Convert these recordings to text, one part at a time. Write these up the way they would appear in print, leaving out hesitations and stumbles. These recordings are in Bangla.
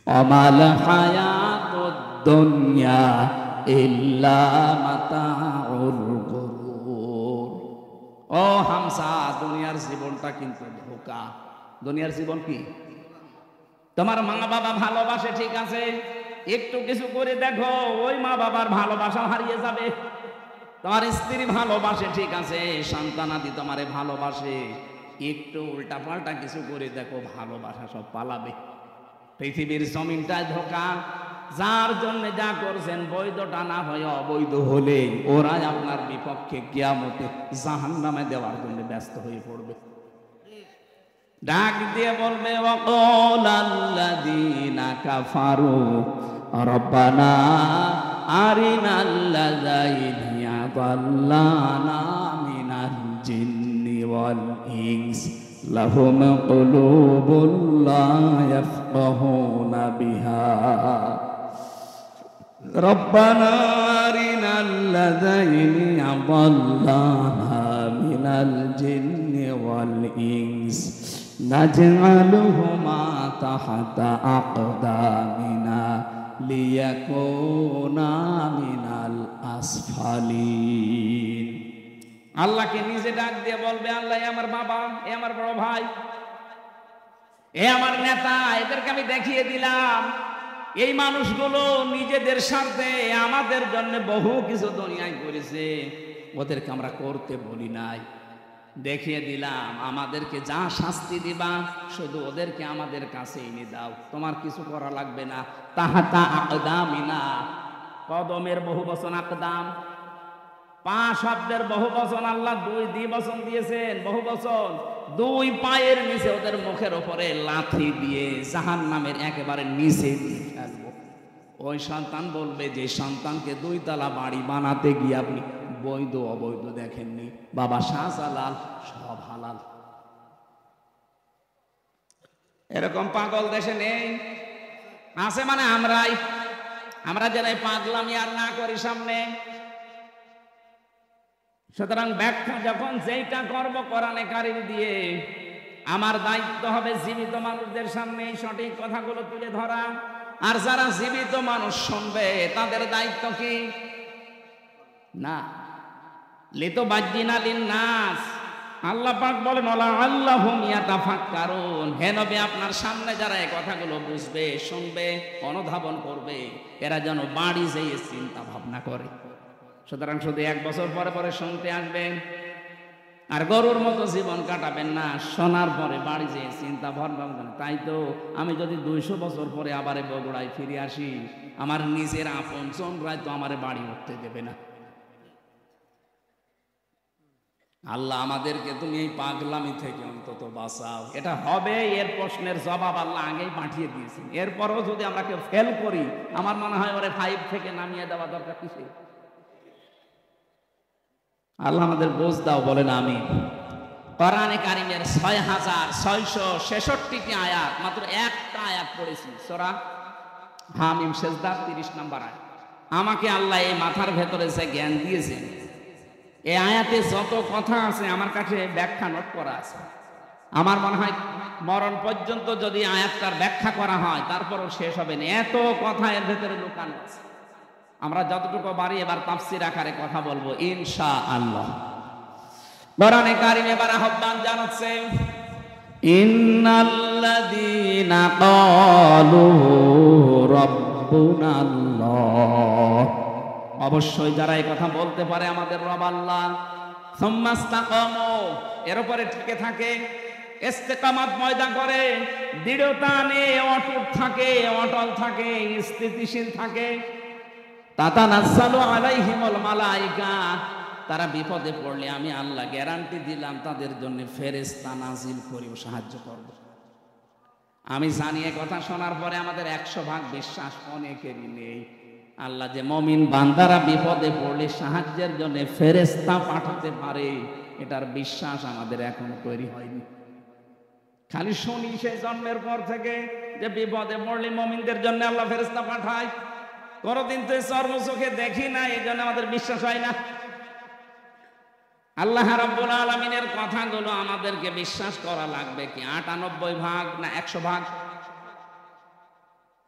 অমাল হায়াতুদ দুনিয়া ইল্লা মাতাউল গুরুর। ও হামসা, দুনিয়ার জীবনটা কিন্তু ধোঁকা। দুনিয়ার জীবন কি? তোমার মা বাবা ভালোবাসে ঠিক আছে, একটু কিছু করে দেখো ওই মা বাবার ভালোবাসা হারিয়ে যাবে। তোমার স্ত্রী ভালোবাসে ঠিক আছে, সন্তানাদি তোমারে ভালোবাসে, একটু উল্টা পাল্টা কিছু করে দেখো ভালোবাসা সব পালাবে। পৃথিবীর জমিনটায় ধোঁকা। যার জন্য যা করছেন বৈধটা না হয় অবৈধ হলে ওরাই আপনার বিপক্ষে কিয়ামতে জাহান্নামে দেওয়ার জন্য ব্যস্ত হয়ে পড়বে। ডাক দিয়ে বলবে ওয়াকালাল্লাযীনা কাফারু রব্বানা আরিনাল্লাযাইনি আযাল্লানা মিনাল জিন্নি ওয়াল ইনস লাহুম কুলুবুন লা ইয়াফকাহুনা বিহা রব্বানা আরিনাল্লাযাইনি আযাল্লানা মিনাল জিন্নি ওয়াল ইনস নাজআলুহুমা তাহতা আকদামিনা লিয়াকুনা মিনাল আসফালিন। আল্লাহকে নিজে ডাক দিয়ে বলবে, আল্লাহ এ আমার বাবা, এ আমার বড় ভাই, এ আমার নেতা, এদেরকে আমি দেখিয়ে দিলাম এই মানুষগুলো নিজেদের স্বার্থে আমাদের জন্য বহু কিছু দুনিয়ায় করেছে, ওদেরকে আমরা করতে বলি নাই। দেখিয়ে দিলাম আমাদেরকে যা শাস্তি দিবা শুধু ওদেরকে আমাদের কাছে এনে দাও, তোমার কিছু করা লাগবে না। তাহাতা আকদামিনা, কদমের বহু বচন আকদাম, পা শব্দের বহু বচন, আল্লাহ দুই দ্বিবচন দিয়েছেন, বহু বচন। দুই পায়ের নিচে ওদের মুখের উপরে লাথি দিয়ে জাহান্নামের একেবারে নিচে দিয়ে ফেলবো। ওই সন্তান বলবে যে সন্তানকে 2 তলা বাড়ি বানাতে গিয়ে আপনি বৈধ অবৈধ দেখেননি, বাবা শাহজালাল সব হালাল। এরকম পাগল দেশে নেই, আছে মানে আমরা যারা পাগলামি আর না করি সামনে। সুতরাং ব্যাখ্যা যখন যেইটা করব কোরআনে কারিম দিয়ে, আমার দায়িত্ব হবে জীবিত মানুষদের সামনে সঠিক কথাগুলো তুলে ধরা। আর যারা জীবিত মানুষ শুনবে তাদের দায়িত্ব কি? না লিতো বাজ্জিনা লিন্নাস। আল্লাহ পাক বলেন ওয়ালা আল্লাহুম ইয়াতাফাক্কারুন। হে নবী, আপনার সামনে যারা এই কথাগুলো বুঝবে, শুনবে, অনুধাবন করবে, এরা যেন বাড়ি যেয়ে চিন্তা ভাবনা করে। সুতরাং শুধু 1 বছর পরে পরে শুনতে আসবেন আর গরুর মতো জীবন কাটাবেন না, শোনার পরে বাড়ি যেয়ে চিন্তা ভাবনা। তাই তো আমি যদি 200 বছর পরে আবার বগুড়ায় ফিরে আসি, আমার নিজের আপনজনরাই তো আমার বাড়ি উঠতে দেবে না। আল্লাহ আমাদেরকে তুমি এই পাগলামি থেকে অন্তত বাঁচাও। এটা হবে, এর প্রশ্নের জবাব আল্লাহ আগেই পাঠিয়ে দিয়েছেন। এরপরও যদি আমরা কেউ ফেল করি, আমার মনে হয় ওরে 5 থেকে নামিয়ে দেওয়া দরকার। কিসে? আল্লাহ আমাদের বোঝ দাও, বলেন আমিন। কোরআনে কারিমের 6666টি আয়াত, মাত্র একটা আয়াত পড়েছি, সূরা হামিম সেজদা 30 নম্বর আয়াত। আমাকে আল্লাহ এই মাথার ভেতরে যে জ্ঞান দিয়েছেন, এই আয়াতে যত কথা আছে আমার কাছে ব্যাখ্যা নোট করা আছে। আমার মনে হয় মরণ পর্যন্ত যদি আয়াতটার ব্যাখ্যা করা হয় তারপরও শেষ হবে না, এত কথা এর ভেতরে লুকানো আছে। আমরা যতটুকু পারি এবার তাফসীর আকারে কথা বলবো ইনশাআল্লাহ। কোরআনে কারিম এবার আহ্বান জানাচ্ছে, ইন্নাল্লাযীনা ক্বালু রাব্বুনাল্লাহ। অবশ্যই যারা এই কথা বলতে পারে আমাদের রব আল্লাহ, সুম্মা ইসতাকামু, এর উপরে টিকে থাকে, ইস্তেকামাত ময়দা করে, দৃঢ়তা নিয়ে অটুট থাকে, অটল থাকে, স্থিতিশীল থাকে। তাতানাজ্জালু আলাইহিমুল মালায়েকা, তারা বিপদে পড়লে আমি আল্লাহ গ্যারান্টি দিলাম তাদের জন্য ফেরেশতা নাজিল করি ও সাহায্য করব। আমি জানি এই কথা শোনার পরে আমাদের 100% বিশ্বাস অনেকেরই নেই। আল্লাহ যে মুমিন বান্দারা বিপদে পড়লে সাহায্যের জন্য ফেরেশতা পাঠাতে পারে, এটার বিশ্বাস আমাদের এখনো তৈরি হয়নি। খালি শুনি সেই জন্মের পর থেকে যে বিপদে পড়লে মুমিনদের জন্য আল্লাহ ফেরেশতা পাঠায়, কোনদিন তো চর্মচোখে দেখি না, এই জন্য আমাদের বিশ্বাস হয় না। আল্লাহ রাব্বুল আলামিনের কথাগুলো আমাদেরকে বিশ্বাস করা লাগবে কি 98% না 100%?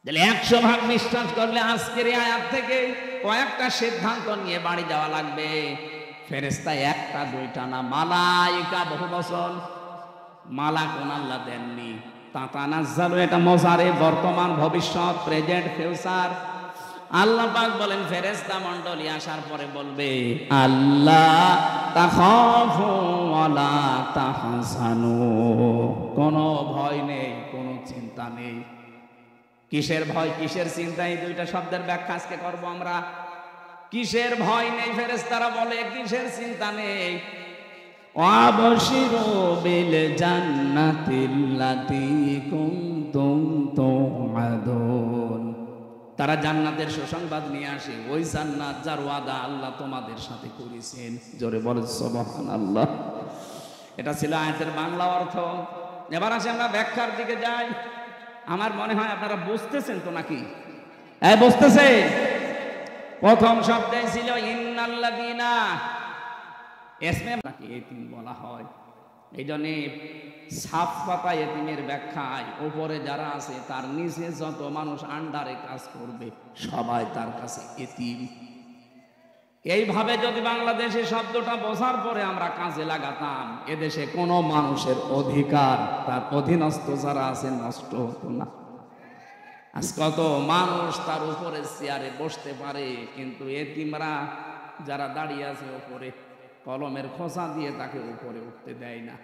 তাহলে 100 ভাগ বিশ্বাস করলে আজকের এই আয়াত থেকে কয়েকটা সিদ্ধান্ত নিয়ে বাড়ি যাওয়া লাগবে। ফেরেশতা একটা দুইটা না, মালাইকা বহু বছর। মালাক আল্লাহ দেননি। তাতানাজ্জালু, এটা মজারে, বর্তমান, ভবিষ্যৎ, প্রেজেন্ট, ফিউচার। আল্লাহ পাক বলেন ফেরেশতা মণ্ডলী আসার পরে বলবে, আল্লাহ তাখাফু ওয়ালা তাহজানু, কোনো ভয় নেই, কোনো চিন্তা নেই। কিসের ভয়, কিসের চিন্তা, এই দুইটা শব্দের ব্যাখ্যা আজকে করব আমরা। কিসের ভয় নেই, ফেরেশতারা বলে কিসের চিন্তা নেই। ওয়াবশিরু বিল জান্নাতিল্লাতী কুনতুম তুআদুন, তারা জান্নাতের সুসংবাদ নিয়ে আসে, ওই জান্নাত যার ওয়াদা আল্লাহ তোমাদের সাথে করেছেন। জোরে বলেন সুবহানাল্লাহ। এটা ছিল আয়াতের বাংলা অর্থ। এবার আসে আমরা ব্যাখ্যার দিকে যাই। আমার মনে হয় আপনারা বুঝতেছেন তো নাকি? বুঝতেছে? প্রথম শব্দে ছিল ইন্নাল্লাযীনা, এসমে নাকি এতিম বলা হয়। এই জন্যে সাফ পাতা এতিমের ব্যাখ্যায় উপরে যারা আছে তার নিচে যত মানুষ আন্ডারে কাজ করবে সবাই তার কাছে এতিম। এইভাবে যদি বাংলাদেশে শব্দটা বোঝার পরে আমরা কাজে লাগাতাম, এদেশে কোনো মানুষের অধিকার, তার অধীনস্থ যারা আছে, নষ্ট হতো না। আজ কত মানুষ তার উপরে চেয়ারে বসতে পারে, কিন্তু এতিমরা যারা দাঁড়িয়ে আছে উপরে, কলমের খোসা দিয়ে তাকে উপরে উঠতে দেয় না।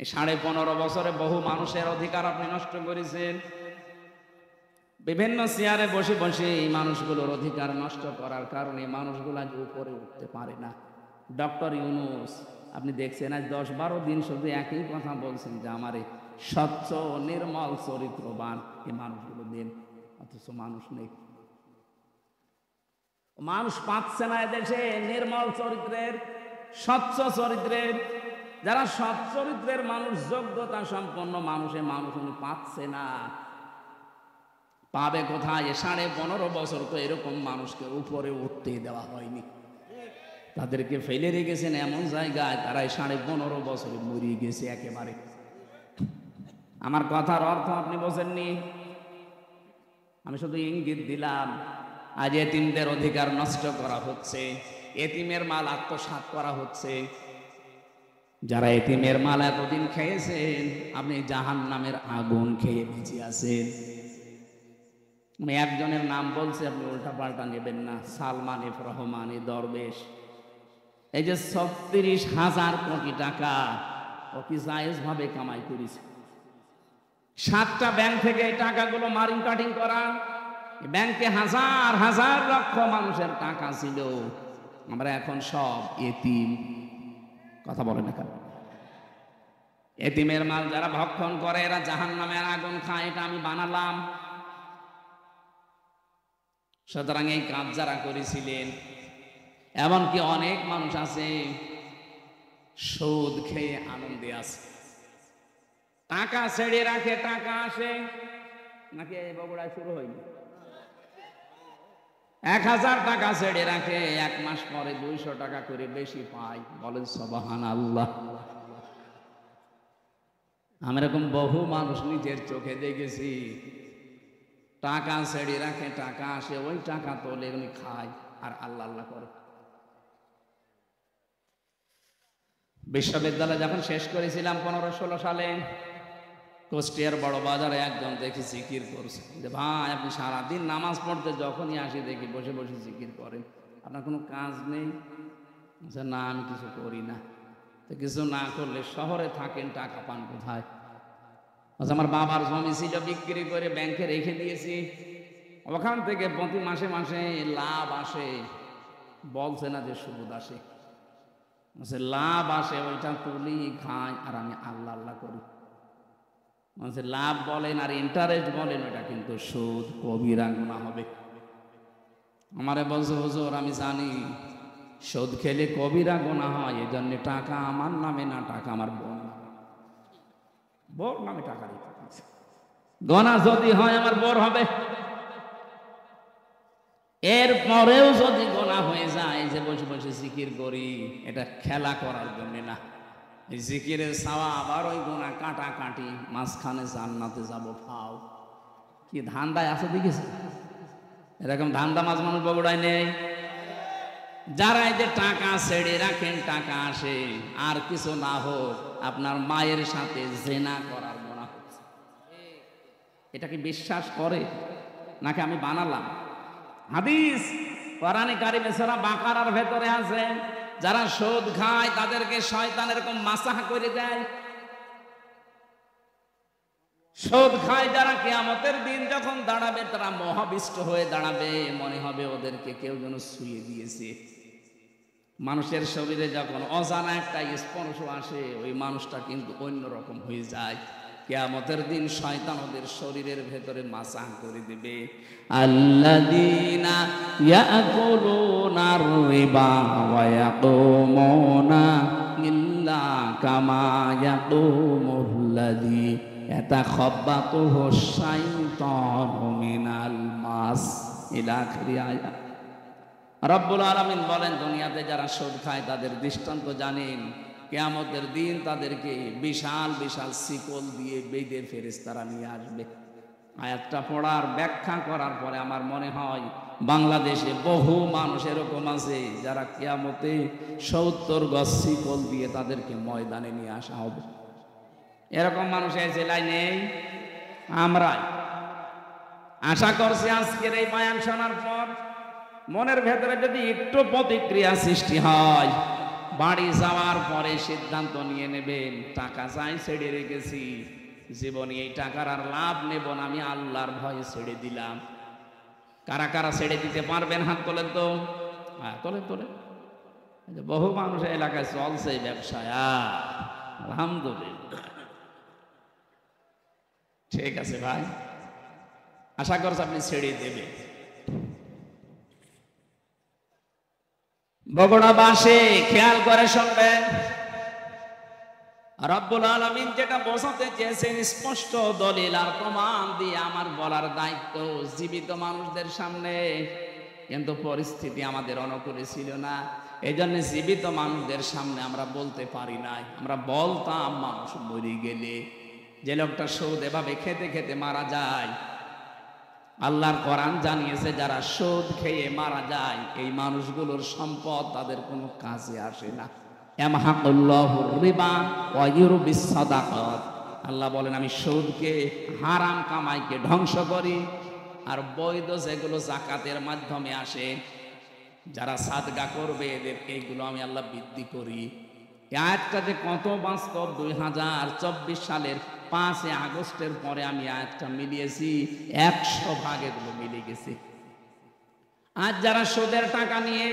এই 15.5 বছরে বহু মানুষের অধিকার আপনি নষ্ট করেছেন। বিভিন্ন চেয়ারে বসে বসে এই মানুষগুলোর অধিকার নষ্ট করার কারণে মানুষগুলো আজ উপরে উঠতে পারে না। ডক্টর ইউনূস আপনি দেখছেন আজ 10-12 দিন শুধু একই কথা বলছেন যে আমারে স্বচ্ছ নির্মল চরিত্রবান এই মানুষগুলো দেন, অথচ মানুষ নেই। মানুষ পাচ্ছে না এদেশে নির্মল চরিত্রের, স্বচ্ছ চরিত্রের। যারা সৎ চরিত্রের মানুষ, যোগ্যতা সম্পন্ন মানুষের মানুষ উনি পাচ্ছে না। পাবে কোথায়? 15.5 বছর তো এরকম মানুষকে উপরে উঠতে দেওয়া হয়নি। তাদেরকে ফেলে রেখেছেন এমন জায়গায়, তারা 15.5 বছরে মরিয়ে গেছে একেবারে। আমার কথার অর্থ আপনি বোঝেননি, আমি শুধু ইঙ্গিত দিলাম। আজ এতিমদের অধিকার নষ্ট করা হচ্ছে, এতিমের মাল আত্মসাৎ করা হচ্ছে। যারা এতিমের মাল এতদিন খেয়েছেন, আপনি জাহান্নামের আগুন খেয়ে বেঁচে আছেন। আমি একজনের নাম বলছি, আপনি উল্টা পাল্টা নেবেন না। সালমান এফ রহমানি দরবেশ, এই যে 36,000 কোটি টাকা ও কি জায়েজ ভাবে কামাই করেছে। 7টা ব্যাংক থেকে এই টাকাগুলো মারিং কাটিং করা। ব্যাংকে হাজার হাজার লক্ষ মানুষের টাকা ছিল, আমরা এখন সব এতিম। কথা বলে না কেন? এতিমের মাল যারা ভক্ষণ করে এরা জাহান্নামের আগুন খায়, এটা আমি বানালাম। সুতরাং এই কাজ যারা করেছিলেন, এমনকি অনেক মানুষ আছে সুদ খেয়ে আনন্দে আছে, টাকা ছেড়ে রাখে, টাকা আসে নাকি এই বগুড়ায় শুরু হয়নি। 1000 টাকা ছেড়ে রাখে, 1 মাস পরে 200 টাকা করে বেশি পায়। বলেন সুবহানাল্লাহ। আমি এরকম বহু মানুষ নিজের চোখে দেখেছি, টাকা ছেড়ে রাখে, টাকা আসে, ওই টাকা তোলে উনি খায় আর আল্লাহ আল্লাহ করে। বিশ্ববিদ্যালয় যখন শেষ করেছিলাম 15-16 সালে, কুষ্টিয়ার বড় বাজারে একজন দেখি জিকির করছে যে ভাই আপনি সারাদিন নামাজ পড়তে যখনই আসি দেখি বসে বসে জিকির করেন, আপনার কোনো কাজ নেই? না, আমি কিছু করি না। তো কিছু না করলে শহরে থাকেন, টাকা পান কোথায়? আমার বাবার জমি ছিল, বিক্রি করে ব্যাংকে রেখে দিয়েছি, ওখান থেকে প্রতি মাসে মাসে লাভ আসে। বলছে না যে সুদ আসে, লাভ আসে, ওইটা তুলি খাই আর আমি আল্লাহ আল্লাহ করি। লাভ বলেন আর ইন্টারেস্ট বলেন, ওটা কিন্তু সুদ, কবিরা গুনাহ হবে। আমারে বলছে হুজুর আমি জানি সুদ খেলে কবিরা গুনাহ হয়, এই জন্য টাকা আমার নামে না, টাকা আমার বোর নামে টাকা দিতে। গোনা যদি হয় আমার বোর হবে, এরপরেও যদি গোনা হয়ে যায়, যে বসে বসে জিকির করি, এটা খেলা করার জন্য না। এই জিকিরের সওয়াব আর ওই গোনা কাটাকাটি, মাঝখানে জান্নাতে যাব ফাও। কি ধান্দায় আছে দেখেছে? এরকম ধান্দা মাছ মানুষ বগুড়ায় নেই। যারা এই যে টাকা ছেড়ে রাখেন, টাকা আসে, আর কিছু না হোক আপনার মায়ের সাথে জেনা করার মনে হচ্ছে, এটা কি বিশ্বাস করে নাকি আমি বানালাম? হাদিস কোরআনে কারিমে সূরা বাকারার ভেতরে আছে, যারা সুদ খায় তাদেরকে শয়তান এরকম মাসাহ করে দেয়। সুদ খায় যারা, কিয়ামতের দিন যখন দাঁড়াবে তারা মহাবিষ্ট হয়ে দাঁড়াবে, মনে হবে ওদেরকে কেউ যেন ছুঁয়ে দিয়েছে। মানুষের শরীরে যখন অজানা একটা স্পর্শ আসে, ওই মানুষটা কিন্তু অন্যরকম হয়ে যায়। কিয়ামতের দিন শয়তান ওদের শরীরের ভেতরে মাসাহ করে দেবে। আল্লাযীনা ইয়াকুলুনার রিবা ওয়া ইয়াকুমুনা ইল্লা কামা ইয়াকুমুল্লাযী ইয়াতাখাব্বাতুহু শাইতানু মিনাল মাস, ইলা আখিরি আয়াত। রব্বুল আলামিন বলেন, দুনিয়াতে যারা সুদ খায় তাদের দৃষ্টান্ত জানেন, কিয়ামতের দিন তাদেরকে বিশাল বিশাল শিকল দিয়ে বেঁধে ফেরেশতারা নিয়ে আসবে। আয়াতটা পড়ার ব্যাখ্যা করার পরে আমার মনে হয় বাংলাদেশে বহু মানুষ এরকম আছে যারা কিয়ামতে 70 গজ শিকল দিয়ে তাদেরকে ময়দানে নিয়ে আসা হবে। এরকম মানুষ এই জেলায় নেই। আমরা আশা করছি আজকের এই বয়ান শোনার পর মনের ভেতরে যদি একটু প্রতিক্রিয়া সৃষ্টি হয়, বাড়ি যাওয়ার পরে সিদ্ধান্ত নিয়ে নেবেন, টাকা চাই ছেড়ে রেখেছি, জীবনে এই টাকার আর লাভ নেব না, আমি আল্লাহর ভয়ে ছেড়ে দিলাম। কারা কারা ছেড়ে দিতে পারবেন হাত তোলেন তো? হ্যাঁ, তোলেন তোলেন। বহু মানুষ এলাকায় চলছে ব্যবসায়, আলহামদুলিল্লাহ। ঠিক আছে ভাই, আশা করছি আপনি ছেড়ে দেবেন। বগুড়াবাসী খেয়াল করে শুনবেন, রব্বুল আলামিন যেটা বোঝাতে চেয়েছেন স্পষ্ট দলিল আর প্রমাণ দিয়ে আমার বলার দায়িত্ব জীবিত মানুষদের সামনে, কিন্তু পরিস্থিতি আমাদের অনুকূলে ছিল না, এই জন্য জীবিত মানুষদের সামনে আমরা বলতে পারি নাই। আমরা বলতাম মানুষ মরে গেলে, যে লোকটা সুদ এভাবে খেতে খেতে মারা যায়, আল্লাহর কোরআন জানিয়েছে যারা সুদ খেয়ে মারা যায় এই মানুষগুলোর সম্পদ তাদের কোনো কাজে আসে না। ইয়ামহাকুল্লাহুর রিবা ওয়া ইউরবিস সাদাকাত, আল্লাহ বলেন আমি সুদকে, হারাম কামাইকে ধ্বংস করি, আর বৈধ যেগুলো জাকাতের মাধ্যমে আসে, যারা সাদকা করবে এদের এইগুলো আমি আল্লাহ বৃদ্ধি করি। এই আয়াতটা যে কত বাস্তব, 2024 সালের 5 আগস্টের পরে আমি আয়াতটা মিলিয়েছি, 100 ভাগ এগুলো মিলে গেছে। আজ যারা সুদের টাকা নিয়ে,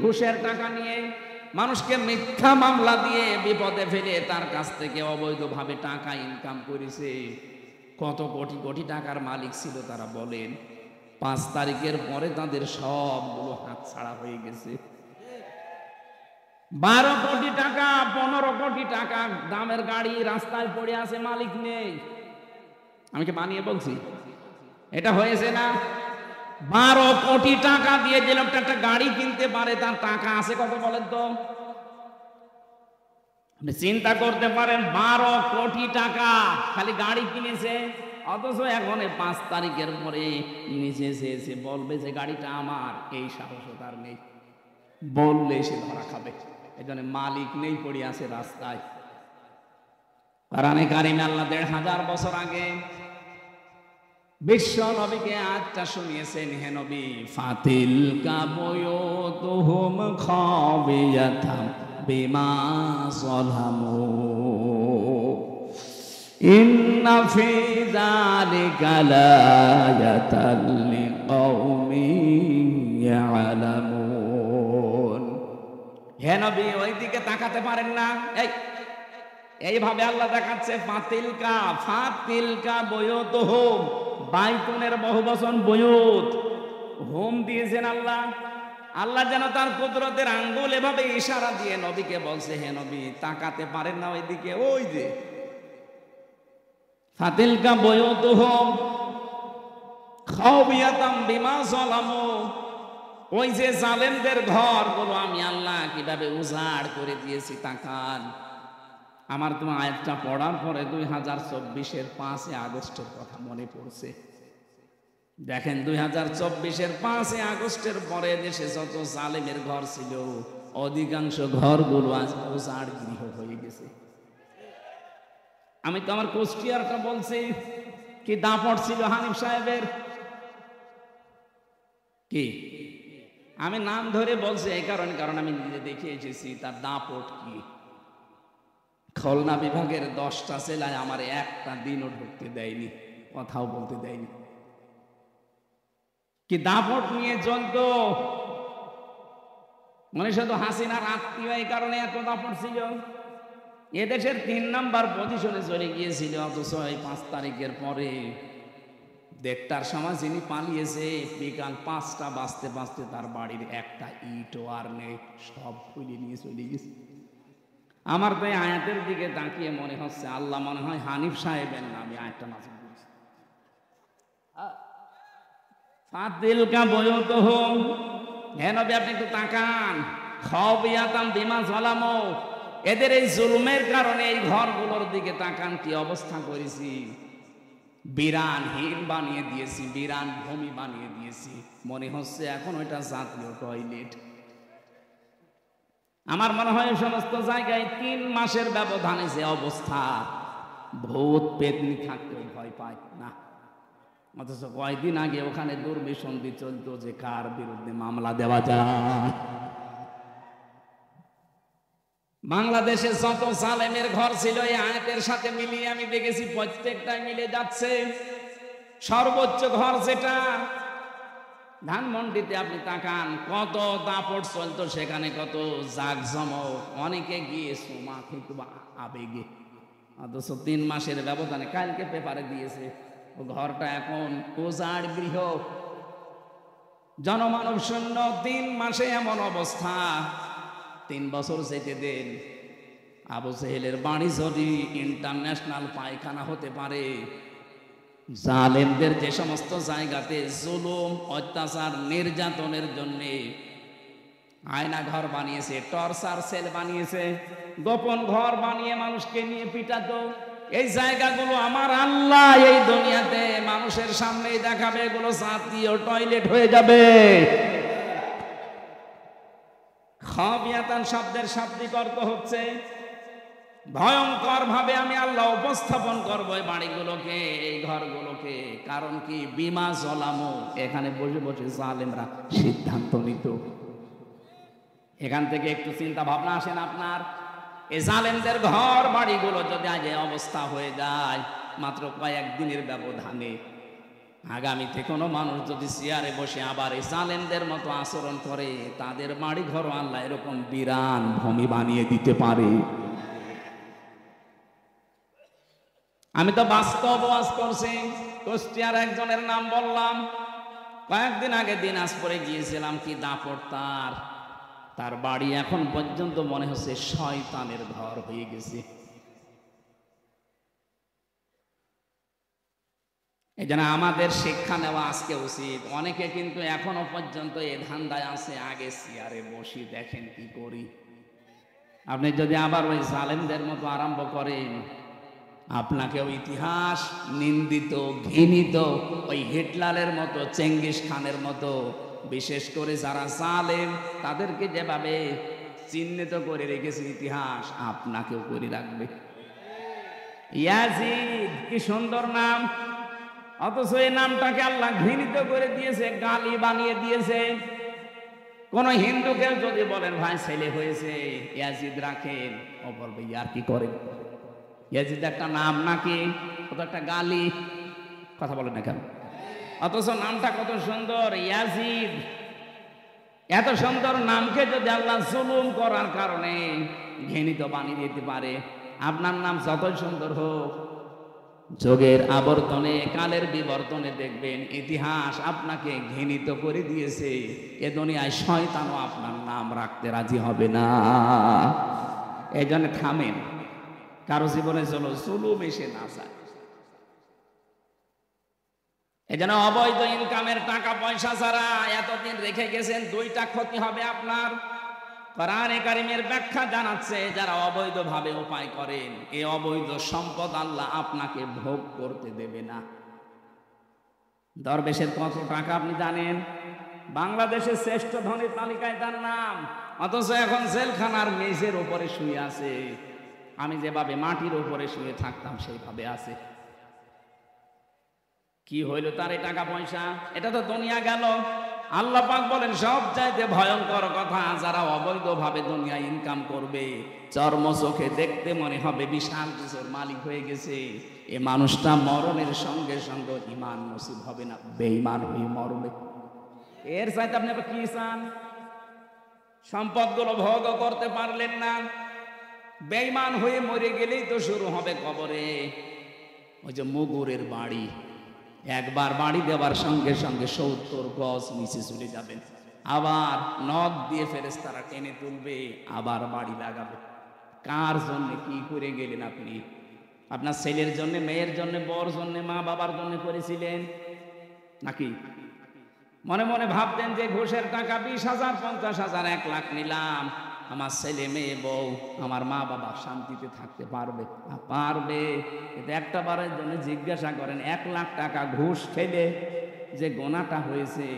ঘুষের টাকা নিয়ে, মানুষকে মিথ্যা মামলা দিয়ে বিপদে ফেলে তার কাছ থেকে অবৈধভাবে টাকা ইনকাম করেছে, কত কোটি কোটি টাকার মালিক ছিল তারা বলেন, 5 তারিখের পরে তাদের সবগুলো হাতছাড়া হয়ে গেছে। 12 কোটি টাকা, 15 কোটি টাকা দামের গাড়ি রাস্তায় পড়ে আছে, মালিক নেই। আমি কি বানিয়ে বলছি? এটা হয়েছে না? 12 কোটি টাকা দিয়ে যে লোকটা একটা গাড়ি কিনতে পারে, তার টাকা আছে কত বলেন তো? আপনি চিন্তা করতে পারেন, 12 কোটি টাকা খালি গাড়ি কিনেছে, অথচ এখন 5 তারিখের পরে নিচে এসে বলবে যে গাড়িটা আমার, এই সাহস তার নেই। বললে সে ধরা খাবে। এই জন্য মালিক নেই, পড়ে আছে রাস্তায়। কোরআনে কারিমে আল্লাহ 1500 বছর আগে বিশ্ব নবীকে আয়াতটা শুনিয়েছেন, হে নবী, ফাতিল কাবুয়ুতুহুম খাবিয়াতাম বিমা যালামু ইন্না ফি যালিকা লায়াতাল লিকাউমিন ইয়ালামুন। হে নবী, ওই দিকে তাকাতে পারেন না? এইভাবে আল্লাহ দেখাচ্ছে, ফাতিলকা বুয়ুতুহুম, বাইতুনের বহুবচন বুয়ুত, হোম দিয়েছেন আল্লাহ। আল্লাহ যেন তার কুদরতের আঙ্গুল এভাবে ইশারা দিয়ে নবীকে বলছে, হে নবী তাকাতে পারেন না ওইদিকে? ওই যে ফাতিলকা বুয়ুতুহুম খাবিয়াতাম বিমা যালামু, ওই যে জালেমদের ঘরগুলো আমি আল্লাহ কিভাবে উজাড় করে দিয়েছি, তাকান। আমার তোমার আয়াতটা পড়ার পরে 2024-এর 5 আগস্টের কথা মনে পড়ছে। দেখেন 2024-এর 5 আগস্টের পরে দেশে যত জালেমের ঘর ছিল অধিকাংশ ঘরগুলো আজ উজাড় গৃহ হয়ে গেছে। আমি তো আমার কুষ্টিয়ারটা বলছি, কি দাপট ছিল হানিফ সাহেবের, কি আমি নাম ধরে বলছি এই কারণ আমি নিজে দেখে এসেছি তার দাপট কি। খুলনা বিভাগের 10টা জেলায় আমার একটা দিনও ঢুকতে দেয়নি, কথাও বলতে দেয়নি। কি দাপট নিয়ে চলতো, মনে শুধু হাসিনার আত্মীয়, এই কারণে এত দাপট ছিল। এদেশের 3 নাম্বার পজিশনে চলে গিয়েছিল, অথচ এই 5 তারিখের পরে 1:30টার সময় যিনি পালিয়েছে, বিকাল 5টা বাজতে বাজতে তার বাড়ির একটা ইটও আর নেই, সব খুলে নিয়ে চলে গেছে। আমার তো এই আয়াতের দিকে তাকিয়ে মনে হচ্ছে আল্লাহ মনে হয় হানিফ সাহেবের নামে আয়াতটা নাজিল করেছে। ফাতিল কা বয়ত হোম, হ্যাঁ নবী আপনি একটু তাকান, খাওয়াতাম বিমা জালামো, এদের এই জুলুমের কারণে এই ঘরগুলোর দিকে তাকান, কি অবস্থা করেছি। বিরানহীন বানিয়ে দিয়েছি, বিরান ভূমি বানিয়ে দিয়েছি, মনে হচ্ছে এখন ওইটা জাতীয় টয়লেট। আমার মনে হয় সমস্ত জায়গায় 3 মাসের ব্যবধানে যে অবস্থা, ভূত পেতনি থাকতেও ভয় পায় না। অথচ কয়েকদিন আগে ওখানে দুর্বিসন্ধি চলতো যে কার বিরুদ্ধে মামলা দেওয়া যায়। বাংলাদেশে যত জালেমের ঘর ছিল এই আয়াতের সাথে মিলিয়ে আমি দেখেছি প্রত্যেকটাই মিলে যাচ্ছে। সর্বোচ্চ ঘর যেটা ধানমন্ডিতে আপনি তাকান, কত দাপট চলতো সেখানে, কত জাঁকজমক, অনেকে গিয়ে সোমা কিন্তু আবেগে। অথচ 3 মাসের ব্যবধানে, কালকে পেপারে দিয়েছে ও ঘরটা এখন উজাড় গৃহ, জনমানব শূন্য। 3 মাসে এমন অবস্থা। 3 বছর যেতে দেন, আবু জেহেলের বাড়ি যদি ইন্টারন্যাশনাল পায়খানা হতে পারে, জালেমদের যে সমস্ত জায়গাতে জুলুম, অত্যাচার, নির্যাতনের জন্য আয়না ঘর বানিয়েছে, টর্চার সেল বানিয়েছে, গোপন ঘর বানিয়ে মানুষকে নিয়ে পিটাতো, এই জায়গাগুলো আমার আল্লাহ এই দুনিয়াতে মানুষের সামনেই দেখাবে, এগুলো জাতীয় টয়লেট হয়ে যাবে। খাবিয়াতান শব্দের শাব্দিক অর্থ হচ্ছে ভয়ঙ্কর ভাবে আমি আল্লাহ উপস্থাপন করবো এই বাড়িগুলোকে, এই ঘরগুলোকে। কারণ কি, বিমা জলামো, এখানে বসে বসে জালেমরা সিদ্ধান্ত নিত। এখান থেকে একটু চিন্তা ভাবনা আসেন আপনার, এই জালেমদের ঘর বাড়িগুলো যদি আজ অবস্থা হয়ে যায় মাত্র কয়েকদিনের ব্যবধানে, আগামীতে কোনো মানুষ যদি চেয়ারে বসে আবার এই জালেমদের মতো আচরণ করে, তাদের বাড়ি ঘর আল্লাহ এরকম বিরান ভূমি বানিয়ে দিতে পারে। আমি তো বাস্তব ওয়াজ করছি। কুষ্টিয়ার একজনের নাম বললাম, কয়েকদিন আগে দিনাজপুরে গিয়েছিলাম, কি দাপট তার বাড়ি এখন পর্যন্ত মনে হচ্ছে শয়তানের ঘর হয়ে গেছে। এই জন্য আমাদের শিক্ষা নেওয়া আজকে উচিত। অনেকে কিন্তু এখনো পর্যন্ত এ ধান্দায় আছে, আগে চেয়ারে বসি দেখেন কি করি। আপনি যদি আবার ওই জালেমদের মতো আরম্ভ করেন, আপনাকেও ইতিহাস নিন্দিত, ঘৃণিত, ওই হিটলারের মতো, চেঙ্গিস খানের মতো, বিশেষ করে যারা জালেম তাদেরকে যেভাবে চিহ্নিত করে রেখেছে ইতিহাস, আপনাকেও করে রাখবে। ইয়াজিদ, কি সুন্দর নাম, অথচ এই নামটাকে আল্লাহ ঘৃণিত করে দিয়েছে, গালি বানিয়ে দিয়েছে। কোন হিন্দুকে যদি বলেন ভাই ছেলে হয়েছে ইয়াজিদ রাখেন, ও বলবে ইয়ার কি করেন, ইয়াজিদ একটা নাম নাকি, ও তো একটা গালি, কথা বলেন না কেন? অথচ নামটা কত সুন্দর, ইয়াজিদ। এত সুন্দর নামকে যদি আল্লাহ জুলুম করার কারণে ঘৃণিত বানিয়ে দিতে পারে, আপনার নাম যতই সুন্দর হোক, যোগের আবর্তনে, কালের বিবর্তনে দেখবেন ইতিহাস আপনাকে ঘৃণিত করে দিয়েছে। এ দুনিয়ায় শয়তানও আপনার নাম রাখতে রাজি হবে না। এই জন্য থামেন, কারো জীবনে চলো জুলুম এসে না যায়। এই জন্য অবৈধ ইনকামের টাকা পয়সা ছাড়া এতদিন রেখে গেছেন, 2টা ক্ষতি হবে আপনার। কোরআনে কারীমের ব্যাখ্যা জানাচ্ছে, যারা অবৈধভাবে উপায় করেন, এই অবৈধ সম্পদ আল্লাহ আপনাকে ভোগ করতে দেবে না। দরবেশের কত টাকা আপনি জানেন? বাংলাদেশের শ্রেষ্ঠ ধনীর তালিকায় তার নাম, অথচ এখন জেলখানার মেঝের উপরে শুয়ে আছে। আমি যেভাবে মাটির উপরে শুয়ে থাকতাম সেইভাবে আছে। কি হইল তার এই টাকা পয়সা? এটা তো দুনিয়া গেল। আল্লাহ পাক বলেন সবচাইতে ভয়ঙ্কর কথা, যারা অবৈধভাবে দুনিয়া ইনকাম করবে, চর্ম চোখে দেখতে মনে হবে বিশাল কিছুর মালিক হয়ে গেছে, এ মানুষটা মরণের সঙ্গে সঙ্গে ঈমান নসিব হবে না, বেঈমান হয়ে মরবে। এর চাইতে আপনি আবার কি চান? সম্পদগুলো ভোগ করতে পারলেন না, বেঈমান হয়ে মরে গেলেই তো শুরু হবে কবরে। ওই যে মুগুরের বাড়ি, একবার বাড়ি দেওয়ার সঙ্গে সঙ্গে 70 গজ নিচে চলে যাবেন, আবার নখ দিয়ে ফেরেশতারা টেনে তুলবে, আবার বাড়ি লাগাবে। কার জন্য কি করে গেলেন আপনি? আপনার ছেলের জন্য, মেয়ের জন্য, বর জন্য, মা বাবার জন্য করেছিলেন নাকি? মনে মনে ভাবতেন যে ঘুষের টাকা 20,000, 50,000, 1 লাখ নিলাম, আমার ছেলে মেয়ে বউ, আমার মা বাবা শান্তিতে থাকতে পারবে? পারবে। কিন্তু একটা বারের জন্য জিজ্ঞাসা করেন, 1 লাখ টাকা ঘুষ খেলে যে গোনাটা হয়েছে,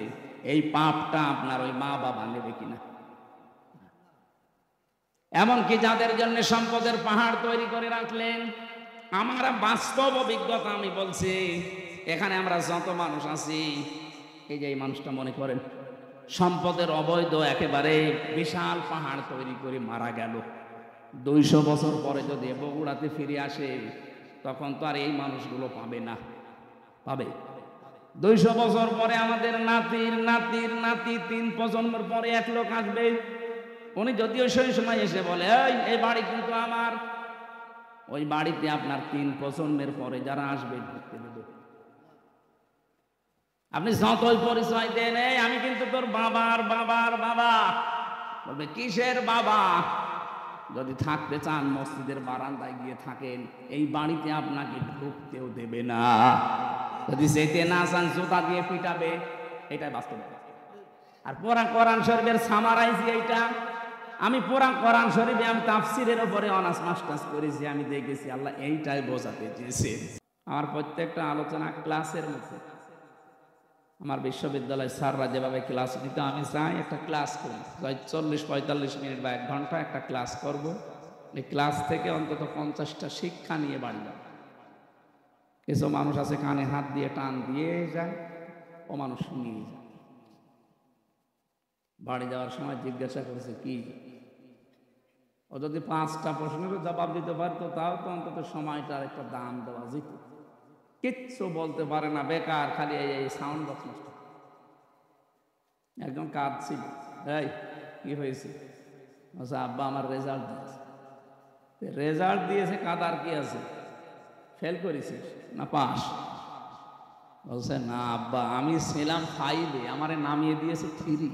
এই পাপটা আপনার ওই মা বাবা নেবে কিনা? এমনকি যাদের জন্য সম্পদের পাহাড় তৈরি করে রাখলেন, আমার বাস্তব অভিজ্ঞতা আমি বলছি, এখানে আমরা যত মানুষ আছি, এই যে এই মানুষটা মনে করেন সম্পদের অবৈধ একেবারে বিশাল পাহাড় তৈরি করে মারা গেল, 200 বছর পরে যদি বগুড়াতে ফিরে আসে, তখন তো আর এই মানুষগুলো পাবে না। পাবে? 200 বছর পরে আমাদের নাতির নাতির নাতি, 3 প্রজন্মের পরে এক লোক আসবে, উনি যদিও সেই সময় এসে বলে এই বাড়ি কিন্তু আমার, ওই বাড়িতে আপনার 3 প্রজন্মের পরে যারা আসবে ঢুকতে দেবে। আপনি যতই পরিচয় দেন, আমি কিন্তু তোর বাবার বাবার বাবা, বলবে কিসের বাবা? যদি থাকতে চান মসজিদের বারান্দায় গিয়ে থাকেন, এই বাড়িতে আপনাকে ঢুকতেও দেবে না। যদি যেতে না চান জুতা দিয়ে পিটাবে। এটাই বাস্তব। আর পুরা কোরআন শরীফের সামারাইজি এইটা। আমি পুরা কোরআন শরীফে আমি তাফসিরের উপরে অনার্স মাস্টার্স করেছি, আমি দেখেছি আল্লাহ এইটাই বোঝাতে চেয়েছে। আমার প্রত্যেকটা আলোচনা ক্লাসের মধ্যে, আমার বিশ্ববিদ্যালয় স্যাররা যেভাবে ক্লাস নিত, আমি চাই একটা ক্লাস করি, 40-45 মিনিট বা 1 ঘন্টা একটা ক্লাস করব। এই ক্লাস থেকে অন্তত 50টা শিক্ষা নিয়ে বাড়ি যাব। কিছু মানুষ আছে কানে হাত দিয়ে টান দিয়ে যায়, ও মানুষ শুনিয়ে যায়। বাড়ি যাওয়ার সময় জিজ্ঞাসা করেছে কি, ও যদি 5টা প্রশ্নের জবাব দিতে পারতো, তাও তো অন্তত সময়টার একটা দাম দেওয়া যেত। কিচ্ছু বলতে পারে না, বেকার, খালি এই সাউন্ড বক্স নষ্ট। একজন কাঁদছিল, এই কি হয়েছে? আচ্ছা আব্বা আমার রেজাল্ট দিয়েছে। রেজাল্ট দিয়েছে, কাদার কি আছে? ফেল করেছিস না পাস? বলছে না আব্বা, আমি ছিলাম 5-এ, আমারে নামিয়ে দিয়েছে 3।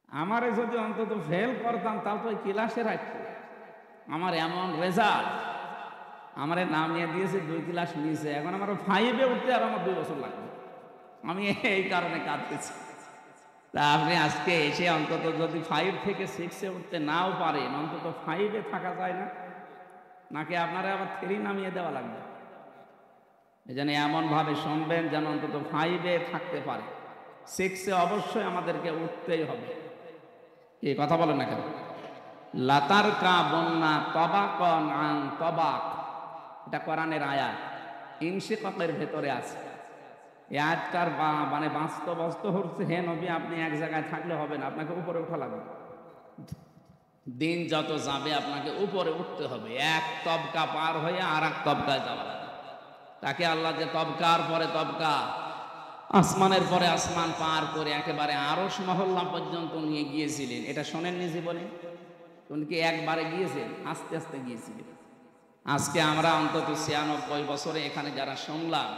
আমারে যদি অন্তত ফেল করতাম তাও তো ক্লাসে রাখতো। আমার এমন রেজাল্ট, আমারে নামিয়ে দিয়েছে 2 ক্লাস নিয়েছে, এখন আমার 5-এ উঠতে আর আমার 2 বছর লাগবে। আমি এই কারণে কাঁদতেছি। তা আপনি আজকে এসে অন্তত যদি 5 থেকে 6-এ উঠতে নাও পারেন, অন্তত 5-এ থাকা যায় না? নাকি আপনারা আবার 3 নামিয়ে দেওয়া লাগবে? এই জন্য এমনভাবে শুনবেন যেন অন্তত 5-এ থাকতে পারে। 6-এ অবশ্যই আমাদেরকে উঠতেই হবে। কি কথা বলেন না কেন? লাতার কা বন্যা তবাকন আন তবাক, এটা কোরআনের আয়াত, ইনশিকাকের ভেতরে আছে। এই আয়াতটার মানে বাস্তব হচ্ছে, হে নবী আপনি এক জায়গায় থাকলে হবে না, আপনাকে উপরে ওঠা লাগবে। দিন যত যাবে আপনাকে উপরে উঠতে হবে, এক তবকা পার হয়ে আর এক তবকায় যাওয়া লাগবে। তাকে আল্লাহ যে তবকার পরে তবকা, আসমানের পরে আসমান পার করে একেবারে আরশ মহল্লা পর্যন্ত নিয়ে গিয়েছিলেন, এটা শোনেননি জীবনে? উনি কি একবারে গিয়েছেন? আস্তে আস্তে গিয়েছিলেন। আজকে আমরা অন্তত 96 বছরে এখানে যারা শুনলাম,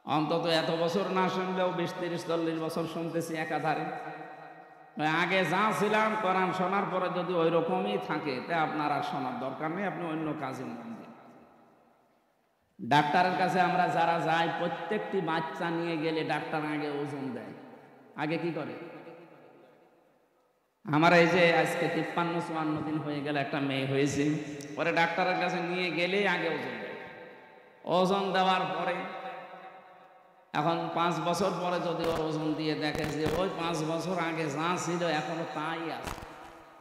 অন্তত এত বছর না শুনলেও 20-30-40 বছর শুনতেছি একাধারে। আগে যা ছিলাম কোরআন শোনার পরে যদি ওই রকমই থাকে, তা আপনার আর শোনার দরকার নেই, আপনি অন্য কাজে মন দিন। ডাক্তারের কাছে আমরা যারা যাই, প্রত্যেকটি বাচ্চা নিয়ে গেলে ডাক্তার আগে ওজন দেয়। আগে কি করে? আমার এই যে আজকে 53-54 দিন হয়ে গেল, একটা মেয়ে হয়েছে, পরে ডাক্তারের কাছে নিয়ে গেলে আগে ওজন দেয়। ওজন দেওয়ার পরে এখন 5 বছর পরে যদি ওর ওজন দিয়ে দেখে যে ওই 5 বছর আগে যা ছিল এখনো তাই আছে,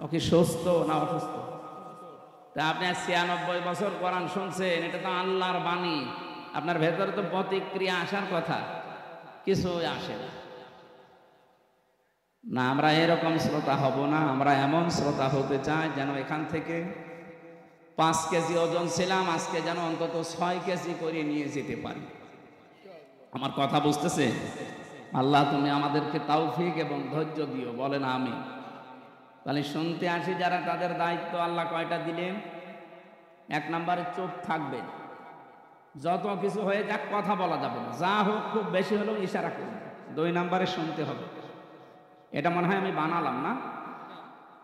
ও কি সুস্থ না অসুস্থ? তা আপনি 96 বছর কোরআন শুনছেন, এটা তো আল্লাহর বাণী, আপনার ভেতরে তো প্রতিক্রিয়া আসার কথা, কিছুই আসে না। না, আমরা এরকম শ্রোতা হব না, আমরা এমন শ্রোতা হতে চাই যেন এখান থেকে 5 কেজি ওজন ছিলাম, আজকে যেন অন্তত 6 কেজি করে নিয়ে যেতে পারি। আমার কথা বুঝতেছে? আল্লাহ তুমি আমাদেরকে তৌফিক এবং ধৈর্য দিও, বলেন আমিন। তাহলে শুনতে আসি যারা, তাদের দায়িত্ব আল্লাহ কয়টা দিলেন? 1 নম্বরে চুপ থাকবেন, যত কিছু হয়ে যাক কথা বলা যাবে না, যা হোক খুব বেশি হলেও ইশারা করবে। 2 নম্বরে শুনতে হবে, এটা মনে হয় আমি বানালাম না,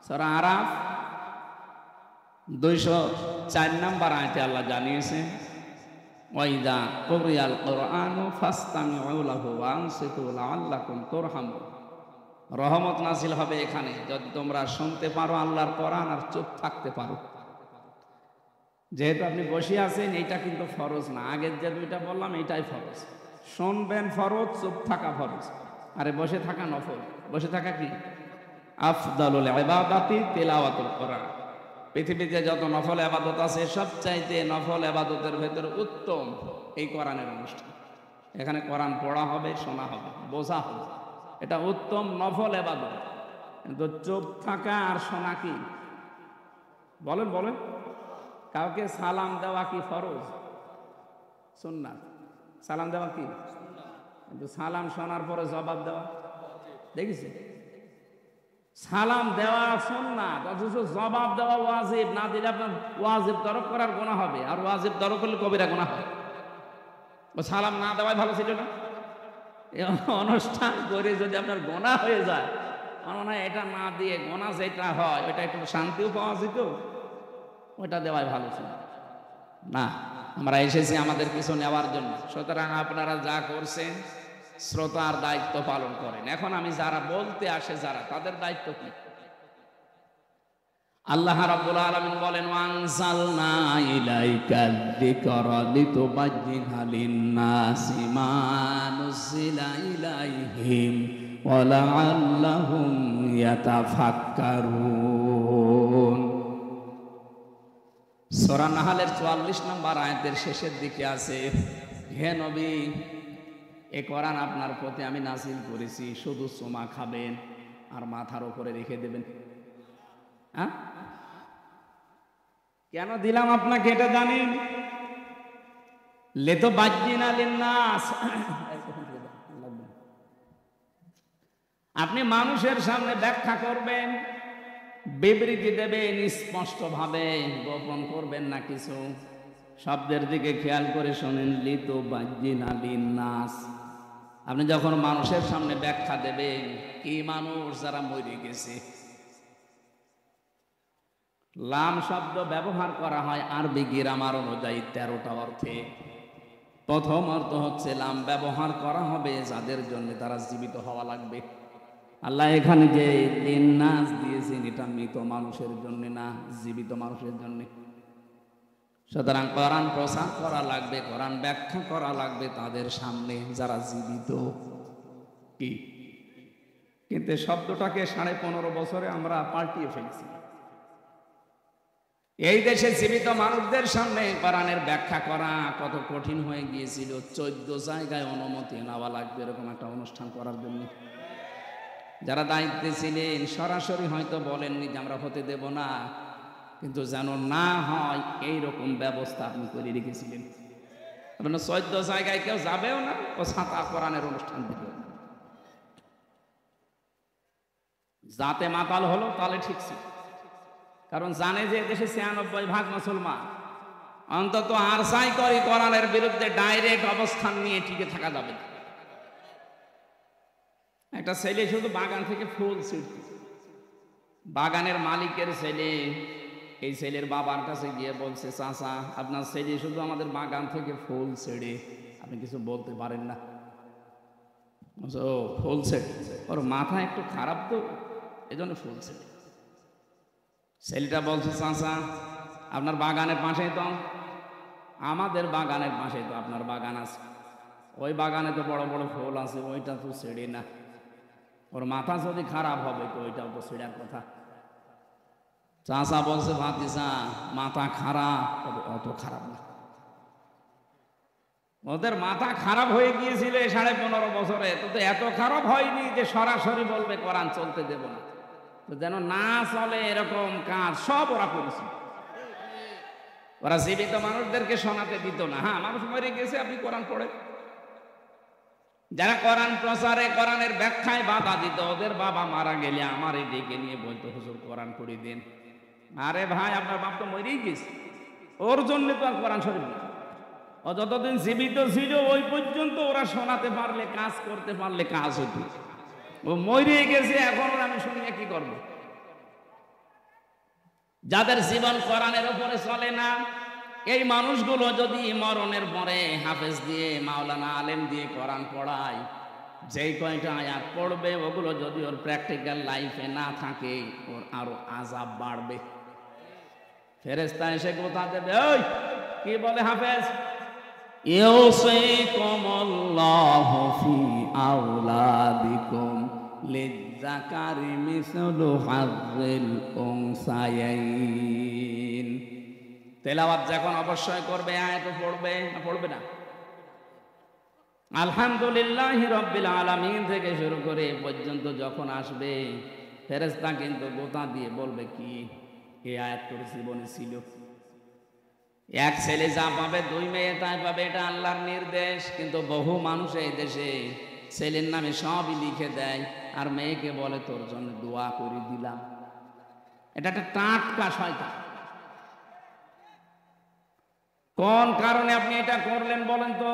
সূরা আরাফ 204 নম্বর আয়াতে আল্লাহ জানিয়েছেন, ওয়াইদা কুরিয়াল কুরআনু ফাসতামিউ লাহু ওয়া আনসিতু লাআল্লাকুম তুরহামুন। রহমত নাজিল হবে এখানে যদি তোমরা শুনতে পারো আল্লাহর কোরআন আর চুপ থাকতে পারো। যেহেতু আপনি বসে আছেন, এইটা কিন্তু ফরজ না, আগের যে 2টা বললাম এইটাই ফরজ। শুনবেন ফরজ, চুপ থাকা ফরজ, আরে বসে থাকা নফল। বসে থাকা কি? আফদালুল ইবাদাতি তিলাওয়াতুল কোরআন। পৃথিবীতে যত নফল ইবাদত আছে সবচাইতে নফল ইবাদতের ভেতরে উত্তম এই কোরআনের অনুষ্ঠান। এখানে কোরআন পড়া হবে, শোনা হবে, বোঝা হবে, এটা উত্তম নফল ইবাদত। কিন্তু চুপ থাকা আর শোনা কি? বলেন বলেন। কাউকে সালাম দেওয়া কি ফরজ? সুন্নাত। সালাম দেওয়া কি? কিন্তু সালাম শোনার পরে জবাব দেওয়া, দেখেছি? সালাম দেওয়া সুন্নাত, অথচ জবাব দেওয়া ওয়াজিব। না দিলে আপনার ওয়াজিব তরক করার গুনাহ হবে, আর ওয়াজিব তরক করলে কবিরা গুনাহ হয়। ও সালাম না দেওয়াই ভালো ছিল না? এই অনুষ্ঠান করে যদি আপনার গুনাহ হয়ে যায়, আমার মনে হয় এটা না দিয়ে গুনাহ যেটা হয় ওইটা একটু শান্তিও পাওয়া যেত, ওইটা দেওয়াই ভালো ছিল না। আমরা এসেছি আমাদের কিছু নেওয়ার জন্য, সুতরাং আপনারা যা করছেন শ্রোতার দায়িত্ব পালন করেন। এখন আমি যারা বলতে আসে যারা, তাদের দায়িত্ব কি? আল্লাহ রাব্বুল আলামিন বলেন, ওয়ানজালনা ইলাইকাল যিকরা লিতুবাজ্জিনা লিন-নাসি মা নুজিলা ইলাইহিম ওয়া লাআল্লাহুম ইয়াতাফাক্কারুন। সূরা নাহলের 44 নম্বর আয়াতের শেষের দিকে আছে, হে নবী, এ কোরআন আপনার প্রতি আমি নাজিল করেছি, শুধু চুমা খাবেন আর মাথার উপরে রেখে দেবেন। হ্যাঁ, কেন দিলাম আপনাকে এটা জানেন? লিতুবাজ্জিনা লিন-নাস, আপনি মানুষের সামনে ব্যাখ্যা করবেন, বিবৃতি দেবেন স্পষ্ট ভাবে, গোপন করবেন না কিছু। শব্দের দিকে খেয়াল করে শোনেন, লিতুবাজ্জিনা লিন-নাস। আপনি যখন মানুষের সামনে ব্যাখ্যা দেবেন, কি মানুষ? যারা মরে গেছে। লাম শব্দ ব্যবহার করা হয় আরবি গ্রামার অনুযায়ী 13টা অর্থে। প্রথম অর্থ হচ্ছে লাম ব্যবহার করা হবে যাদের জন্য তারা জীবিত হওয়া লাগবে। আল্লাহ এখানে যে লিন-নাস দিয়েছেন, এটা মৃত মানুষের জন্য না, জীবিত মানুষের জন্য। সুতরাং কোরআন প্রচার করা লাগবে, কোরআন ব্যাখ্যা করা লাগবে তাদের সামনে যারা জীবিত। কি কিন্তু শব্দটাকে 15.5 বছরে আমরা পাল্টিয়ে ফেলেছি। এই দেশে জীবিত মানুষদের সামনে কোরআনের ব্যাখ্যা করা কত কঠিন হয়ে গিয়েছিল। 14 জায়গায় অনুমতি নেওয়া লাগবে এরকম একটা অনুষ্ঠান করার জন্য। যারা দায়িত্বে ছিলেন সরাসরি হয়তো বলেননি যে আমরা হতে দেব না, কিন্তু যেন না হয় এইরকম ব্যবস্থা আপনি করে রেখেছিলেন। 14 জায়গায় কেউ যাবেও না, ও ছাতা কোরআনের অনুষ্ঠান দিবে। যাতে মাতাল হলো তাহলে ঠিক ছিল, কারণ জানে যে দেশে 96% মুসলমান, অন্তত আর সাই করি কোরআনের বিরুদ্ধে ডাইরেক্ট অবস্থান নিয়ে টিকে থাকা যাবে না। একটা ছেলে শুধু বাগান থেকে ফুল ছিঁড়ত, বাগানের মালিকের ছেলে এই ছেলের বাবার কাছে গিয়ে বলছে, চাচা আপনার ছেলে শুধু আমাদের বাগান থেকে ফুল ছেড়ে, আপনি কিছু বলতে পারেন না? ও ফুল ছেড়ে, ওর মাথা একটু খারাপ তো, এই জন্য ফুল ছেড়ে। ছেলেটা বলছে, চাচা আপনার বাগানের পাশেই তো আমাদের বাগানের পাশে তো আপনার বাগান আছে, ওই বাগানে তো বড় বড় ফুল আছে, ওইটা তো ছেড়ে না। ওর মাথা যদি খারাপ হবে তো ওইটাও তো ছেড়ার কথা। চাচা বলছে ভাতিজা মাথা খারাপ, অত খারাপ না। ওদের মাথা খারাপ হয়ে গিয়েছিল 15.5 বছরে, তো এত খারাপ হয়নি যে সরাসরি বলবে কোরআন চলতে দেব না। তো যেন না চলে এরকম কাজ সব ওরা করেছে। ওরা জীবিত মানুষদেরকে শোনাতে দিত না। হ্যাঁ, মানুষ মরে গেছে, আপনি কোরআন পড়ে। যারা কোরআন প্রচারে কোরআনের ব্যাখ্যায় বাধা দিত, ওদের বাবা মারা গেলে আমার এই ডেকে নিয়ে বলতো হুজুর কোরআন পড়ে দেন। আরে ভাই, আপনার বাপ তো মরেই গেছে, ওর জন্য তো আর কোরআন শরীফ না। ও যতদিন জীবিত ছিল ওই পর্যন্ত ওরা শোনাতে পারলে, কাজ করতে পারলে কাজ হতো। ও মরে গেছে, এখন ওরা আমি শুনিয়ে কি করব? যাদের জীবন কোরআনের উপরে চলে না, এই মানুষগুলো যদি মরণের পরে হাফেজ দিয়ে, মাওলানা আলেম দিয়ে কোরআন পড়ায়, যেই কয়টা আয়াত পড়বে ওগুলো যদি ওর প্র্যাকটিক্যাল লাইফে না থাকে, ওর আরো আযাব বাড়বে। ফেরেশতা এসে কথা দেবে, ওই কি বলে হাফেজ, ইউসিকুমুল্লাহু ফি আওলাদিকুম লিয-যাকারি মিসলু হাযযিল উনসায়াইন। তেলাওয়াত যখন অবশ্যই করবে, আয়াত পড়বে না পড়বে না? আলহামদুলিল্লাহি রাব্বিল আলামিন থেকে শুরু করে পর্যন্ত যখন আসবে, ফেরেশতা কিন্তু গোতা দিয়ে বলবে কি এই আয়াত তোর জীবনে ছিল। এক ছেলে যা পাবে, 2 মেয়ে তাই পাবে, এটা আল্লাহর নির্দেশ। কিন্তু বহু মানুষ এই দেশে ছেলের নামে সবই লিখে দেয়, আর মেয়েকে বলে তোর জন্য দোয়া করে দিলাম। এটা একটা টাটকা শয়তান। কোন কারণে আপনি এটা করলেন বলেন তো?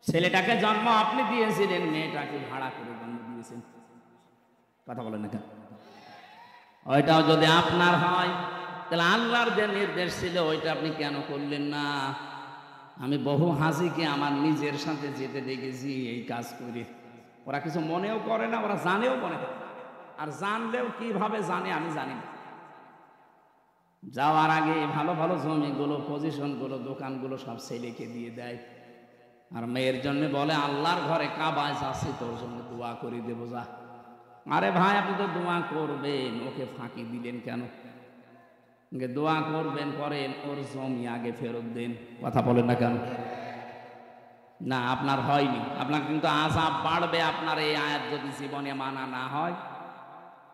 ছেলেটাকে জন্ম আপনি দিয়েছিলেন, মেয়েটাকে ভাড়া করে জন্ম দিয়েছেন। কথা বলেন না কেন? ওইটাও যদি আপনার হয়, তাহলে আল্লাহর যে নির্দেশ ছিল ওইটা আপনি কেন করলেন না? আমি বহু হাজিকে আমার নিজের সাথে যেতে দেখেছি এই কাজ করে। ওরা কিছু মনেও করে না, ওরা জানেও মনে করে, আর জানলেও কিভাবে জানে আমি জানি না। যাওয়ার আগে ভালো ভালো জমিগুলো, পজিশনগুলো, দোকানগুলো সব ছেলেকে দিয়ে দেয়, আর মেয়ের জন্য বলে আল্লাহর ঘরে কাবায় যাচ্ছি, তোর জন্য দোয়া করে দেবো যা। আরে ভাই, আপনি তো দোয়া করবেন, ওকে ফাঁকি দিলেন কেন? দোয়া করবেন, করেন, ওর জমি আগে ফেরত দেন। কথা বলেন না কেন? না, আপনার হয়নি, আপনার কিন্তু আযাব বাড়বে আপনার এই আয়াত যদি জীবনে মানা না হয়।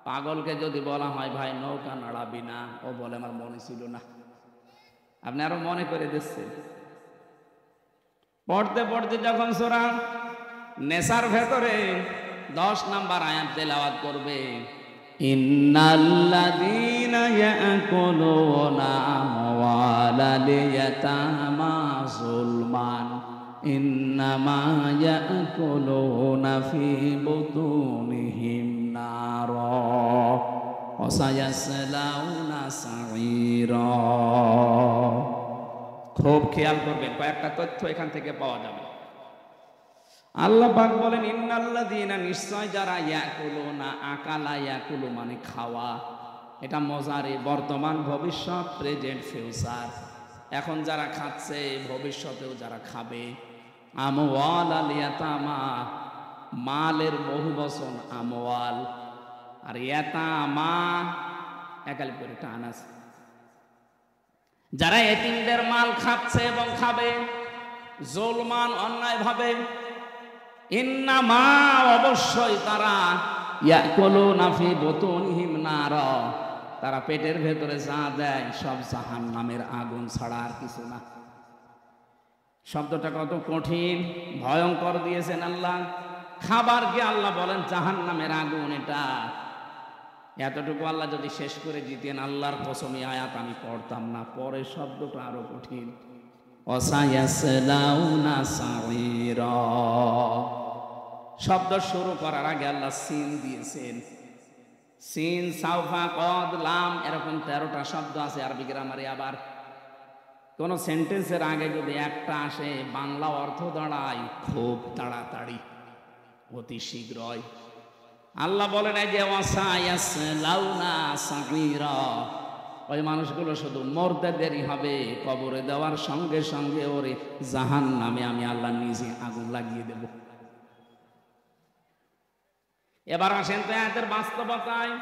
পাগলকে যদি বলা হয় ভাই নৌকা নাড়াবি না, ও বলে আমার মনে ছিল না। আপনি আরো মনে করে দিচ্ছেন। পড়তে পড়তে যখন সূরা নেসার ভেতরে 10 নম্বর আয়াত তেলাওয়াত করবে, ইন্নাল্লাযীনা ইয়াকুলুনা আমওয়ালাল ইয়াতামা যুলমান ইন্নামা ইয়াকুলুনা ফি বুতুনিহিম নারা ওয়া সায়াসলাউনা সাঈরা। খুব খেয়াল করবেন, কয়েকটা তথ্য এখান থেকে পাওয়া যাবে। আল্লাহ পাক বলেন ইন্নাল্লাযীনা, নিশ্চয় যারা, ইয়াকুলুনা, আকালা ইয়াকুলু মানে খাওয়া, এটা মজারে, বর্তমান, ভবিষ্যৎ, প্রেজেন্ট, ফিউচার। এখন যারা খাচ্ছে, ভবিষ্যতেও যারা খাবে। আমওয়ালাল ইয়াতামা, মালের বহু বচন আমওয়াল, আর ইয়াতামা একালি করে টান আছে। যারা এতিমদের মাল খাচ্ছে এবং খাবে, জুলমান, অন্যায় ভাবে, ইন্নামা, অবশ্যই তারা, ইয়াকুলুনা ফি বুতুনিহিম নারা, তারা পেটের ভেতরে যা দেয় সব জাহান্নামের আগুন ছাড়া আর কিছু না। শব্দটা কত কঠিন, ভয়ঙ্কর দিয়েছেন আল্লাহ। খাবারকে আল্লাহ বলেন জাহান্নামের আগুন। এটা এতটুকু আল্লাহ যদি শেষ করে দিতেন, আল্লাহর কসমি আয়াত আমি পড়তাম না। পরে শব্দটা আরো কঠিন, ওয়াসায়াসলাউনা সাঈরা। শব্দ শুরু করার আগে আল্লাহ সিন দিয়েছেন। সিন, সাউফা, কদ, লাম, এরকম 13টা শব্দ আছে আরবি গ্রামারে। আবার কোন সেন্টেন্সের আগে যদি একটা আসে, বাংলা অর্থ দাঁড়ায় খুব তাড়াতাড়ি, অতি শীঘ্রই। আল্লাহ বলেন এই যে ওয়াসায়াসলাউনা সাঈরা, ওই মানুষগুলো শুধু মরতে দেরি হবে, কবরে দেওয়ার সঙ্গে সঙ্গে ওরে জাহান্নামে আমি আল্লাহ নিজে আগুন লাগিয়ে দেব। এবার আসেন তো এদের বাস্তবতায়।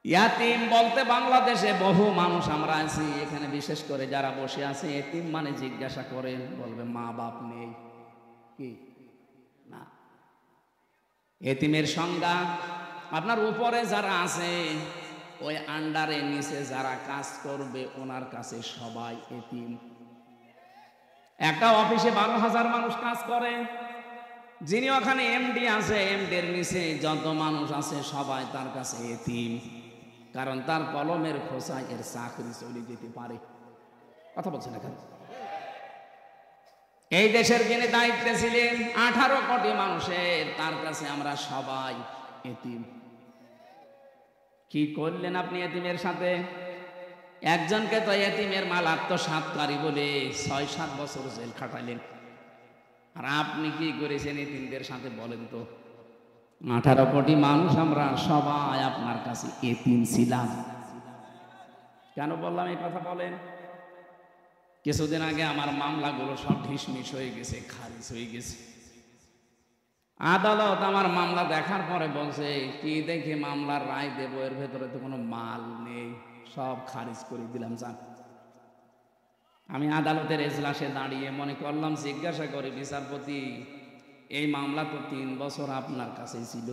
ইয়াতিম বলতে বাংলাদেশে বহু মানুষ আমরা আছি, এখানে বিশেষ করে যারা বসে আছে, এতিম মানে জিজ্ঞাসা করেন বলবে মা বাপ নেই, কি না। এতিমের সংজ্ঞা, আপনার উপরে যারা আছে ওই আন্ডারে নিচে যারা কাজ করবে ওনার কাছে সবাই এতিম। একটা অফিসে 12,000 মানুষ কাজ করে, যিনি ওখানে এমডি আছে, এমডির নিচে যত মানুষ আছে সবাই তার কাছে এতিম, কারণ তার কলমের খোসায় এর চাকরি চলে যেতে পারে। কথা বলছেন এখানে। এই দেশের যিনি দায়িত্বে ছিলেন 18 কোটি মানুষের, তার কাছে আমরা সবাই এতিম। কি করলেন আপনি এতিমের সাথে? একজনকে তো এতিমের মাল আত্মসাৎকারী বলে 6-7 বছর জেল খাটাইলেন। আর আপনি কি করেছেন এতিমদের সাথে বলেন তো? 18 কোটি মানুষ আমরা সবাই আপনার কাছে এতিম ছিলাম। কেন বললাম এই কথা বলেন? কিছুদিন আগে আমার মামলাগুলো সব ঢিসমিস হয়ে গেছে, খারিজ হয়ে গেছে। আদালত আমার মামলা দেখার পরে বলছে, কি দেখে মামলার রায় দেবো, এর ভেতরে তো কোনো মাল নেই, সব খারিজ করে দিলাম। যান। আমি আদালতের এজলাসে দাঁড়িয়ে মনে করলাম, জিজ্ঞাসা করে বিচারপতি, এই মামলা তো 3 বছর আপনার কাছেই ছিল,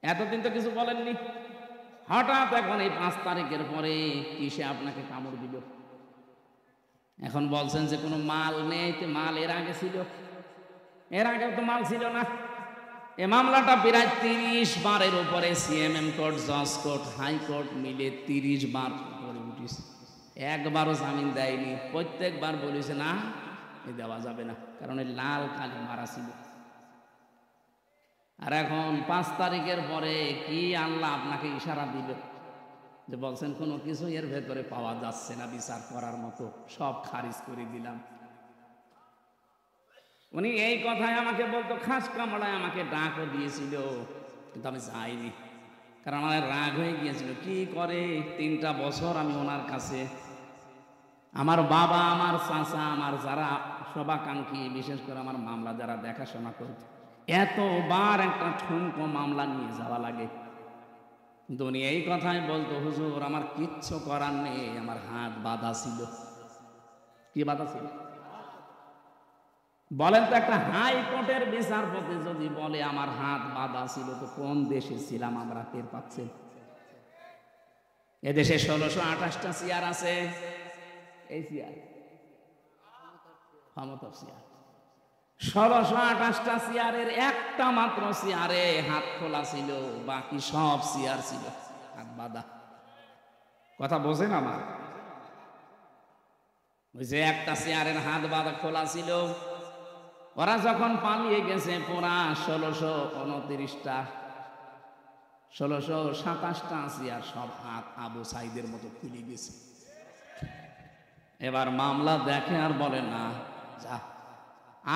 এতদিন তো কিছু বলেননি, হঠাৎ এখন এই 5 তারিখের পরে কিসে আপনাকে কামড় দিল? এখন বলছেন যে কোনো মাল নেই। তো মাল এর আগে ছিল, এর আগে তো মাল ছিল না। এই মামলাটা প্রায় 30 বারের উপরে সিএমএম কোর্ট, জজ কোর্ট, হাইকোর্ট মিলে 30 বার উপরে উঠিস, একবারও জামিন দেয়নি। প্রত্যেকবার বলেছে না, এ দেওয়া যাবে না, কারণ এই লাল কালি মারা ছিল। আর এখন 5 তারিখের পরে কি আল্লাহ আপনাকে ইশারা দিবে যে বলছেন কোনো কিছু এর ভেতরে পাওয়া যাচ্ছে না বিচার করার মতো, সব খারিজ করে দিলাম। উনি এই কথায় আমাকে বলতো, খাস কামড়ায় আমাকে ডাকও দিয়েছিল, কিন্তু আমি যাইনি, কারণ আমার রাগ হয়ে গিয়েছিল। কি করে 3টা বছর আমি ওনার কাছে, আমার বাবা, আমার চাচা, আমার যারা শুভাকাঙ্ক্ষী, বিশেষ করে আমার মামলা যারা দেখাশোনা করত, এতবার একটা ঠুনকো মামলা নিয়ে যাওয়া লাগে। কিন্তু উনি এই কথাই বলতো, হুজুর আমার কিচ্ছু করার নেই, আমার হাত বাঁধা ছিল। কি বাঁধা ছিল বলেন তো? একটা হাইকোর্টের বিচারপতি যদি বলে আমার হাত বাঁধা ছিল, তো কোন দেশে ছিলাম আমরা টের পাচ্ছেন? এদেশে 1628টা চেয়ার আছে। এই চেয়ার ক্ষমতার চেয়ার, 1628টা চেয়ারের একটা মাত্র চেয়ারে হাত খোলা ছিল, বাকি সব চেয়ার ছিল হাত বাঁধা। কথা বোঝেন আমার? ওই যে একটা চেয়ারের হাত বাঁধা খোলা ছিল, ওরা যখন পালিয়ে গেছে পুরা 1629টা, 1627টা চেয়ার সব হাত আবু সাইদের মতো খুলে গেছে। এবার মামলা দেখে আর বলে না, যা,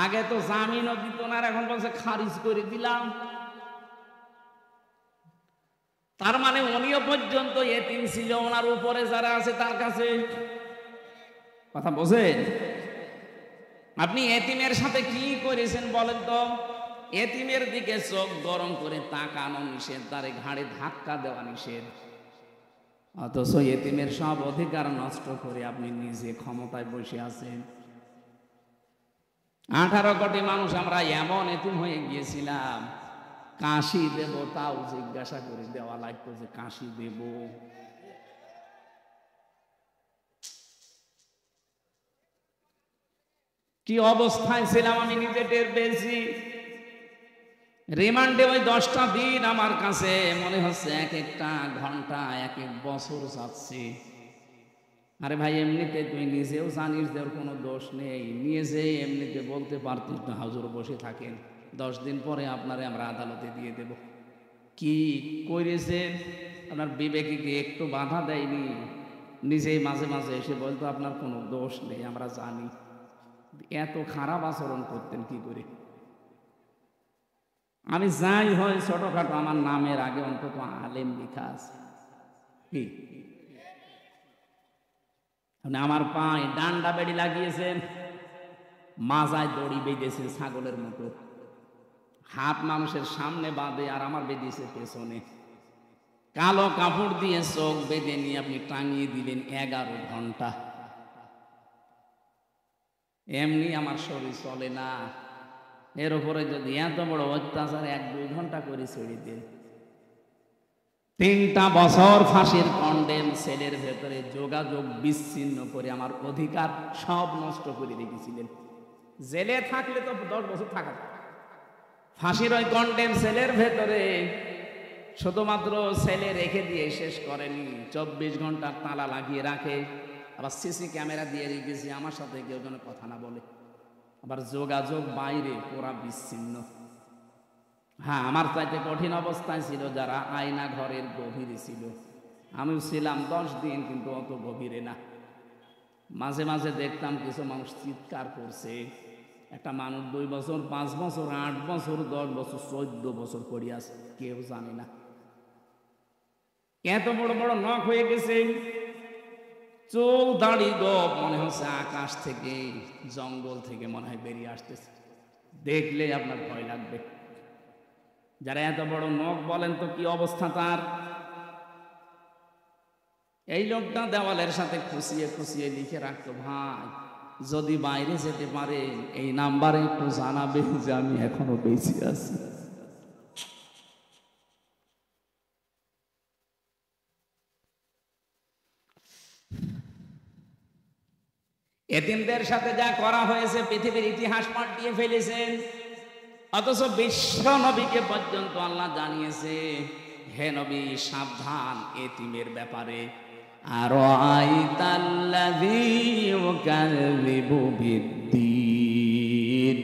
আগে তো জামিনও দিত না, এখন বলছে খারিজ করে দিলাম। তার মানে উনিও পর্যন্ত এতিম ছিল, ওনার উপরে যারা আছে তার কাছে। কথা বোঝেন? আপনি এতিমের সাথে কি করেছেন বলেন তো? এতিমের দিকে চোখ গরম করে তাকানো নিষেধ, তারে ঘাড়ে ধাক্কা দেওয়া নিষেধ, অথচ এতিমের সব অধিকার নষ্ট করে আপনি নিজে ক্ষমতায় বসে আছেন। 18 কোটি মানুষ আমরা এমন এতিম হয়ে গিয়েছিলাম, কাশি দেব তাও জিজ্ঞাসা করে দেওয়া লাগতো যে কাশি দেব। কি অবস্থায় ছিলাম আমি নিজে টের পেয়েছি। রিমান্ডে ওই 10টা দিন আমার কাছে মনে হচ্ছে এক একটা ঘন্টা, এক এক বছর যাচ্ছে। আরে ভাই, এমনিতে তুই নিজেও জানিস যে ওর কোনো দোষ নেই, নিয়ে যে এমনিতে বলতে পারতিস না হুজুর বসে থাকেন, 10 দিন পরে আপনারে আমরা আদালতে দিয়ে দেব। কি করেছেন? আপনার বিবেকে কি একটু বাধা দেয়নি? নিজেই মাঝে মাঝে এসে বলতো আপনার কোনো দোষ নেই, আমরা জানি। এত খারাপ আচরণ করতেন কি করে? আমি যাই হয় ছোটখাটো, আমার নামের আগে অন্তত আলেম লেখা আছে। কি আমার পায়ে ডান্ডা বেড়ি লাগিয়েছেন, মাজায় দড়ি বেঁধেছে ছাগলের মতো, হাত মানুষের সামনে বাঁধে আর আমার বেঁধেছে পেছনে, কালো কাপড় দিয়ে চোখ বেঁধে নিয়ে আপনি টাঙিয়ে দিলেন 11 ঘন্টা। এমনি আমার শরীর চলে না, এর উপরে যদি এত বড় অত্যাচার 1-2 ঘন্টা করে ছেড়ে দেন। 3টা বছর ফাঁসির কন্ডেম সেলের ভেতরে যোগাযোগ বিচ্ছিন্ন করে আমার অধিকার সব নষ্ট করে রেখেছিলেন। জেলে থাকলে তো 10 বছর থাকা, ফাঁসির ওই কন্ডেম সেলের ভেতরে শুধুমাত্র সেলে রেখে দিয়ে শেষ করেনি, 24 ঘন্টা তালা লাগিয়ে রাখে, আবার সিসি ক্যামেরা দিয়ে রেখেছি আমার সাথে কেউ যেন কথা না বলে, আবার যোগাযোগ বাইরে পুরা বিচ্ছিন্ন। হ্যাঁ, আমার চাইতে কঠিন অবস্থায় ছিল যারা আয়না ঘরের গভীরে ছিল, আমিও ছিলাম 10 দিন, কিন্তু অত গভীরে না। মাঝে মাঝে দেখতাম কিছু মানুষ চিৎকার করছে, একটা মানুষ 2 বছর 5 বছর 8 বছর 10 বছর 14 বছর পড়ে আছে, কেউ জানে না। এত বড় বড় নখ হয়ে গেছে, চুল দাড়ি গপ মনে হচ্ছে আকাশ থেকে জঙ্গল থেকে মনে হয় বেরিয়ে আসতেছে, দেখলে আপনার ভয় লাগবে। যারা এত বড় নখ বলেন তো কি অবস্থা তার। এই লোকটা দেওয়ালের সাথে খুশিয়ে খুশিয়ে লিখে রাখতো, ভাই যদি বাইরে যেতে পারে এই নাম্বারে একটু জানাবে যে আমি এখনো বেঁচে আছি। এতিমদের সাথে যা করা হয়েছে পৃথিবীর ইতিহাস পাল্টিয়ে ফেলেছেন, অথচ বিশ্ব নবীকে পর্যন্ত আল্লাহ জানিয়েছে, হে নবী সাবধান এতিমের ব্যাপারে। আর আইতাল্লাযী ইউকাযযিবু বিদ্দীন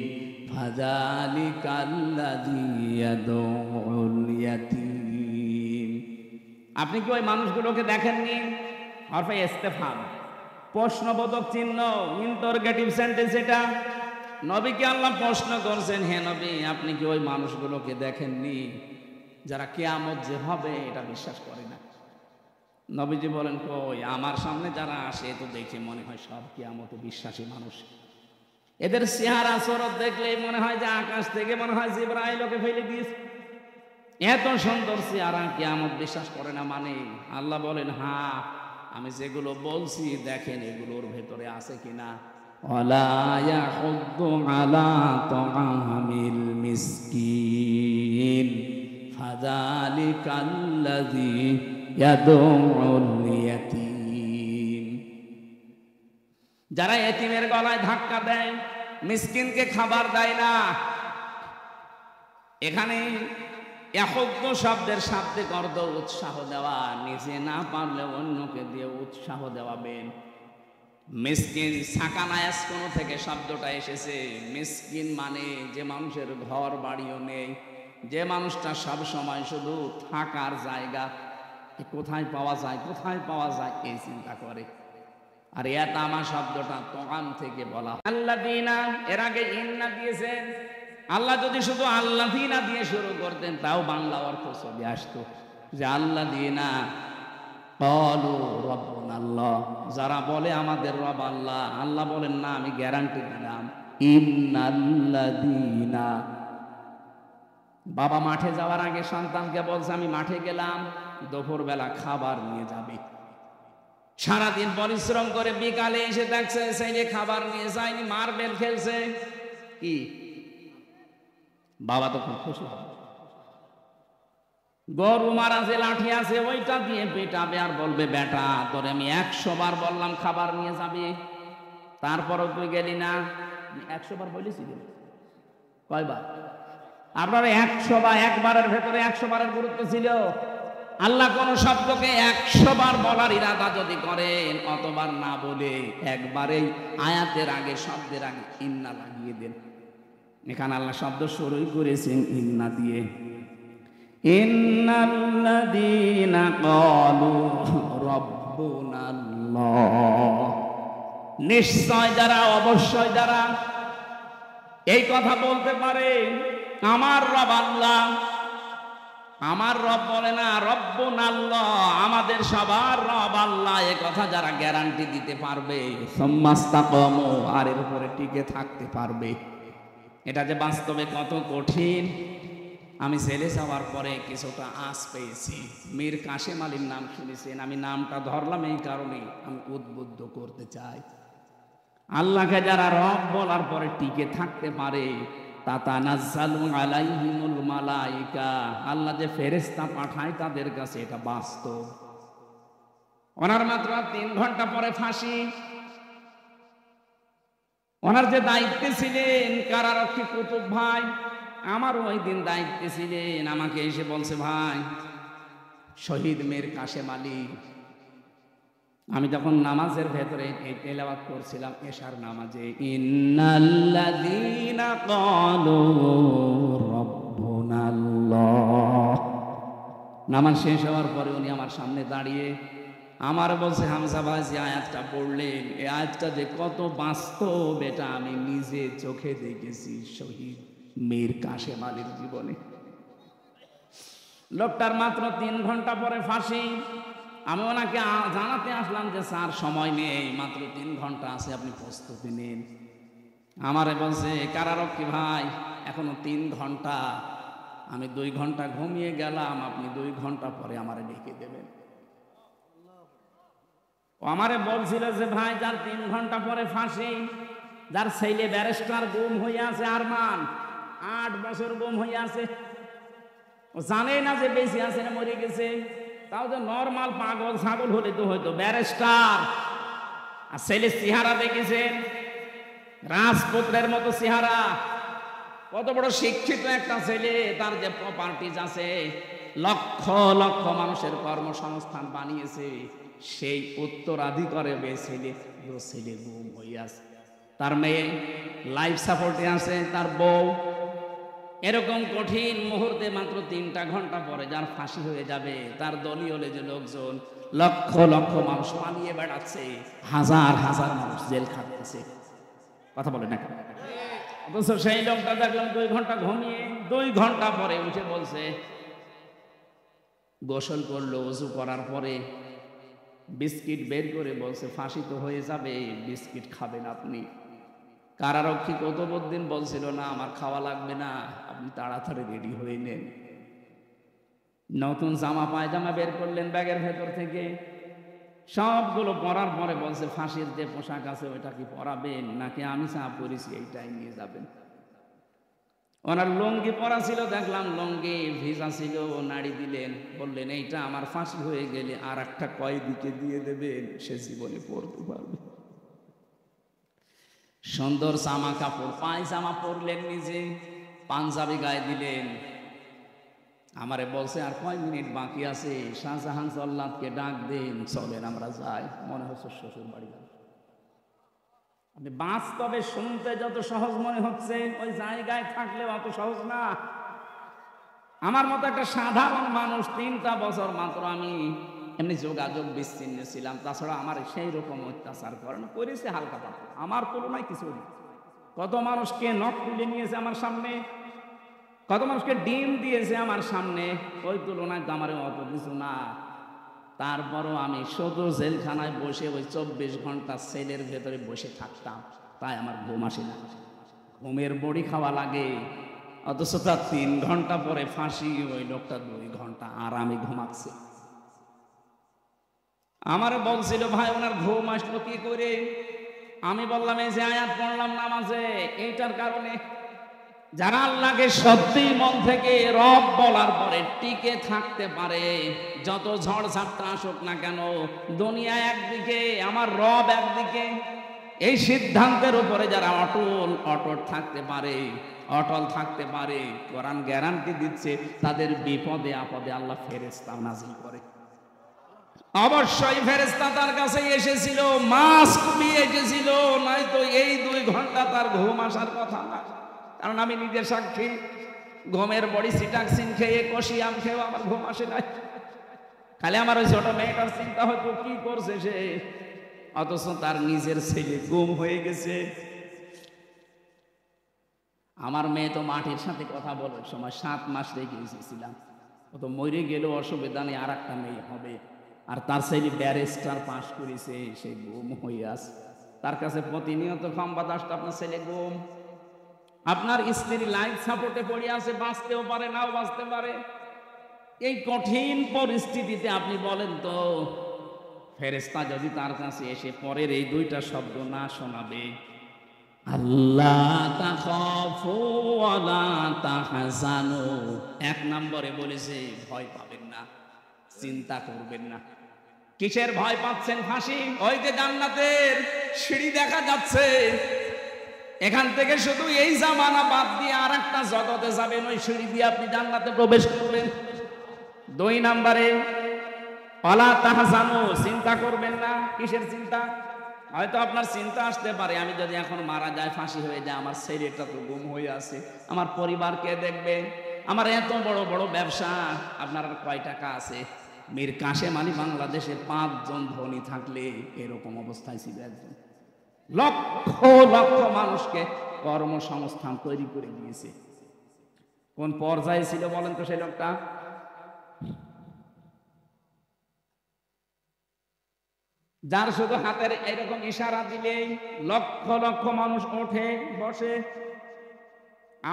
ফাযালিকাল্লাযী ইয়াদউল ইয়াতীম। আপনি কি ওই মানুষগুলোকে দেখেননি? হরফে ইস্তেফহাম, প্রশ্নবোধক চিহ্ন, ইন্টারোগেটিভ সেন্টেন্স। এটা নবীকে আল্লাহ প্রশ্ন করছেন, হে নবী আপনি কি ওই মানুষগুলোকে দেখেননি যারা কিয়ামত যে হবে এটা বিশ্বাস করে না? নবীজি বলেন, কই আমার সামনে যারা আসে তো দেখে মনে হয় সব কিয়ামতে বিশ্বাসী মানুষ, এদের চেহারা সুরত দেখলে মনে হয় যে আকাশ থেকে মনে হয় জিবরাইল ওকে ফেলে দিয়েছে, এত সুন্দর চেহারা, কিয়ামত বিশ্বাস করে না মানে? আল্লাহ বলেন, হ্যাঁ আমি যেগুলো বলছি দেখেন এগুলোর ভেতরে আছে কিনা। ওয়ালা ইয়াহুদ্দু আলা তাআমিল মিসকিন ফাযালিকাল্লাযী ইয়াদউল ইয়াতীম। যারা এতিমের গলায় ধাক্কা দেয়, মিসকিনকে খাবার দেয় না, এখানে ইয়াহুদ্দু শব্দের শাব্দিক অর্থ উৎসাহ দেওয়া, নিজে না পারলে অন্যকে দিয়ে উৎসাহ দেওয়াবেন। মিসকিন সাকানায়াস কোন থেকে শব্দটা এসেছে? মিসকিন মানে যে মানুষের ঘর বাড়িও নেই, যে মানুষটা সব সময় শুধু থাকার জায়গা কোথায় পাওয়া যায় কোথায় পাওয়া যায় এই চিন্তা করে। আর ইয়াতামা শব্দটা তোয়াম থেকে বলা। আল্লাযীনা, এর আগে ইন্না দিয়েছেন। আল্লাহ যদি শুধু আল্লাযীনা দিয়ে শুরু করতেন তাও বাংলা অর্থ চলে আসতো, যে আল্লাযীনা ক্বালু রাব্বুনাল্লাহ, যারা বলে আমাদের রব আল্লাহ। আল্লাহ বলেন না, আমি গ্যারান্টি দিলাম, ইন্নাল্লাযীনা। বাবা মাঠে যাওয়ার আগে সন্তানকে বলছে আমি মাঠে গেলাম, দুপুরবেলা খাবার নিয়ে যাবে। সারাদিন পরিশ্রম করে বিকালে এসে দেখছে ছেলে খাবার নিয়ে যায়নি, মার্বেল খেলছে, কি বাবা তো খুব খুশি হবে। গরু মারা যে লাঠি আছে ওইটা দিয়ে পেটাবে আর বলবে, বেটা তোরে আমি 100 বার বললাম খাবার নিয়ে যাবে, তারপরও তুই গেলি না। 100 বার বলেছিলেন? কয়বার? আপনার 100 বার, একবারের ভেতরে 100 বারের গুরুত্ব ছিল। আল্লাহ কোন শব্দকে 100 বার বলার ইরাদা যদি করেন, অতবার না বলে একবারেই আয়াতের আগে শব্দের আগে ইন্না লাগিয়ে দেন। এখানে আল্লাহ শব্দ শুরুই করেছেন ইন্না দিয়ে। ইন্নাল্লাযীনা ক্বালু রাব্বুনাল্লাহ, নিশ্চয় যারা, অবশ্যই যারা এই কথা বলতে পারে আমার রব আল্লাহ, আমার রব বলে না রব্বুন আল্লাহ, আমাদের সবার রব আল্লাহ। এ কথা যারা গ্যারান্টি দিতে পারবে, সুম্মাস্তাকামু, আর এর উপরে টিকে থাকতে পারবে, এটা যে বাস্তবে কত কঠিন। আমি ছেলে যাওয়ার পরে কিছুটা আঁচ পেয়েছি। মীর কাশেম আলীর নাম শুনেছেন, আমি নামটা ধরলাম এই কারণে, আমি উদ্বুদ্ধ করতে চাই। আল্লাহকে যারা রব বলার পরে টিকে থাকতে পারে, তাতানাজ্জালু আলাইহিমুল মালাইকা, আল্লাহ যে ফেরেশতা পাঠায় তাদের কাছে, এটা বাস্তব। ওনার মাত্র 3 ঘন্টা পরে ফাঁসি। ওনার যে দায়িত্বে ছিলেন কারারক্ষী কুতুব ভাই, আমার ওই দিন দায়িত্বে ছিলেন, আমাকে এসে বলছে, ভাই শহীদ মীর কাশেম আলী। আমি তখন নামাজের ভেতরে এই তেলাওয়াত করছিলাম এশার নামাজে, ইন্নাল্লাযীনা ক্বালু রাব্বুনাল্লাহ। নামাজ শেষ হওয়ার পরে উনি আমার সামনে দাঁড়িয়ে আমার বলছে, হামজা ভাই যে আয়াতটা পড়লেন, এই আয়াতটা যে কত বাস্তব এটা আমি নিজে চোখে দেখেছি শহীদ মীর কাশেম আলীর জীবনে। লোকটার মাত্র 3 ঘন্টা পরে ফাঁসি। আমি ওনাকে জানাতে আসলাম যে স্যার সময় নেই, মাত্র 3 ঘন্টা আছে, আপনি প্রস্তুতি নিন। আমারে বলছে, কারারক্ষী ভাই এখনো 3 ঘন্টা, আমি 2 ঘন্টা ঘুমিয়ে গেলাম, আপনি 2 ঘন্টা পরে আমারে ডেকে দেবেন। ও আমারে বলছিল যে ভাই যার 3 ঘন্টা পরে ফাঁসি, যার ছেলে ব্যারিস্টার গুম হয়ে আছে, আরমান 8 বছর গুম হয়ে আছে, ও জানে না যে বেশি আছে না মরে গেছে। তাও তো নর্মাল পাগল ছাগল হলে তো হয়তো ব্যারিস্টার। আর ছেলে চেহারা দেখেছেন, রাজপুত্রের মতো চেহারা, কত বড় শিক্ষিত একটা ছেলে, তার যে প্রপার্টিজ আছে, লক্ষ লক্ষ মানুষের কর্মসংস্থান বানিয়েছে, সেই উত্তরাধিকারে ছেলে গুম হয়ে আছে। তার মেয়ে লাইফ সাপোর্টে আছে, তার বউ। এরকম কঠিন মুহূর্তে মাত্র 3টা ঘন্টা পরে যার ফাঁসি হয়ে যাবে, তার দলীয় যে লোকজন, লক্ষ লক্ষ মানুষ পালিয়ে বেড়াচ্ছে, হাজার হাজার মানুষ জেল খাটতেছে। কথা বলে না? অথচ সেই লোকটা দেখলাম 2 ঘন্টা ঘুমিয়ে 2 ঘন্টা পরে উঠে বলছে, গোসল করলো, ওযু করার পরে বিস্কিট বের করে বলছে, ফাঁসি তো হয়ে যাবে, বিস্কিট খাবেন আপনি। কারারক্ষী কুতুবউদ্দিন বলছিল, না আমার খাওয়া লাগবে না, আপনি তাড়াতাড়ি রেডি হয়ে নেন। নতুন জামা পায়জামা বের করলেন ব্যাগের ভেতর থেকে, সবগুলো পরার পরে বলছে, ফাঁসির যে পোশাক আছে ওইটা কি পরাবেন, নাকি আমি যা পরেছি এইটাই নিয়ে যাবেন। ওনার লুঙ্গি পরা ছিল, দেখলাম লুঙ্গি ভিজা ছিল, নাড়ি দিলেন, বললেন এইটা আমার ফাঁসি হয়ে গেলে আর একটা কয়েদিকে দিয়ে দেবেন, সে জীবনে পরতে পারবে। সুন্দর জামা কাপড়, পায়জামা পরলেন নিজে, পাঞ্জাবি গায়ে দিলেন। আমারে বলছে, আর কয় মিনিট বাকি আছে, শাহজাহান জল্লাদকে ডাক দেন, চলেন আমরা যাই। মনে হচ্ছে শ্বশুর বাড়ি। আপনি বাস্তবে শুনতে যত সহজ মনে হচ্ছে, ওই জায়গায় থাকলে অত সহজ না। আমার মতো একটা সাধারণ মানুষ, 3টা বছর মাত্র আমি এমনি যোগাযোগ বিচ্ছিন্ন ছিলাম, তাছাড়া আমার সেই রকম অত্যাচার করেছে হালকা পাতলা, আমার তুলনায় কিছু নেই। কত মানুষকে নখ তুলে নিয়েছে আমার সামনে, কত মানুষকে ডিম দিয়েছে আমার সামনে, ওই তুলনায় তো আমার অত কিছু না। তারপরও আমি শুধু জেলখানায় বসে ওই 24 ঘন্টা সেলের ভেতরে বসে থাকতাম, তাই আমার ঘুম আসে না, ঘুমের বড়ি খাওয়া লাগে। অথচ তার 3 ঘন্টা পরে ফাঁসি, ওই লোকটা 2 ঘন্টা আরামে ঘুমাচ্ছে। আমার বলছিল, ভাই ওনার ঘুম আসলো কি করে? আমি বললাম, এই যে আয়াত পড়লাম নামাজে, এইটার কারণে। যারা আল্লাহকে সত্যি মন থেকে রব বলার পরে টিকে থাকতে পারে, যত ঝড় ঝাপটা আসুক না কেন, দুনিয়া একদিকে, আমার রব একদিকে, এই সিদ্ধান্তের উপরে যারা অটল থাকতে পারে, কোরআন গ্যারান্টি দিচ্ছে, তাদের বিপদে আপদে আল্লাহ ফেরেশতা নাজিল করে। অবশ্যই ফেরেশতা তার কাছে এসেছিল, মাস্ক নিয়ে এসেছিল, নয়তো এই 2 ঘন্টা তার ঘুম আসার কথা না। কারণ আমি নিজে সাক্ষী, ঘুমের বড়ি সিটাক্সিন খেয়ে, কষি আম খেয়েও আমার ঘুম আসে নাই। খালি আমার ওই ছোট মেয়েটার চিন্তা হয়তো কি করছে সে, অথচ তার নিজের ছেলে গুম হয়ে গেছে। আমার মেয়ে তো মাটির সাথে কথা বলার সময় 7 মাস রেখে এসেছিলাম, ও তো মরে গেলেও অসুবিধা নেই, আর একটা মেয়ে হবে। আর তার ছেলে ব্যারিস্টার পাশ করেছে, সে গুম হয়ে আছে। তার কাছে প্রতিনিয়ত সংবাদ আসতো আপনার ছেলে গুম, আপনার স্ত্রী লাইফ সাপোর্টে পড়ে আছে, বাঁচতেও পারে নাও বাঁচতে পারে। এই কঠিন পরিস্থিতিতে আপনি বলেন তো, ফেরেশতা যদি তার কাছে এসে পরের এই দুইটা শব্দ না শোনাবে, আল্লাহ তাখাফু ওয়ালা তাহজানু, এক নম্বরে বলেছে ভয় পাবেন না, চিন্তা করবেন না। কিসের ভয় পাচ্ছেন? ফাঁসি। ওই যে জান্নাতের সিঁড়ি দেখা যাচ্ছে, এখান থেকে শুধু এই জামানা বাদ দিয়ে আর একটা জগতে যাবেন, ওই সিঁড়ি দিয়ে আপনি জান্নাতে প্রবেশ করবেন। দুই নম্বরে ওয়ালা তাহজানু, চিন্তা করবেন না। কিসের চিন্তা? হয়তো আপনার চিন্তা আসতে পারে, আমি যদি এখন মারা যায়, ফাঁসি হয়ে যায়, আমার ছেলেটা তো গুম হয়ে আছে, আমার পরিবার কে দেখবে, আমার এত বড় বড় ব্যবসা, আপনার আর কয় টাকা আছে? মীর কাসেম আলী বাংলাদেশে 5 জন ধনী থাকলে এরকম অবস্থায় ছিল একজন। লক্ষ লক্ষ মানুষকে কর্মসংস্থান তৈরি করে দিয়েছে। কোন পর্যায়ে ছিল বলেন তো সেই লোকটা? যার শুধু হাতের এরকম ইশারা দিলেই লক্ষ লক্ষ মানুষ ওঠে বসে।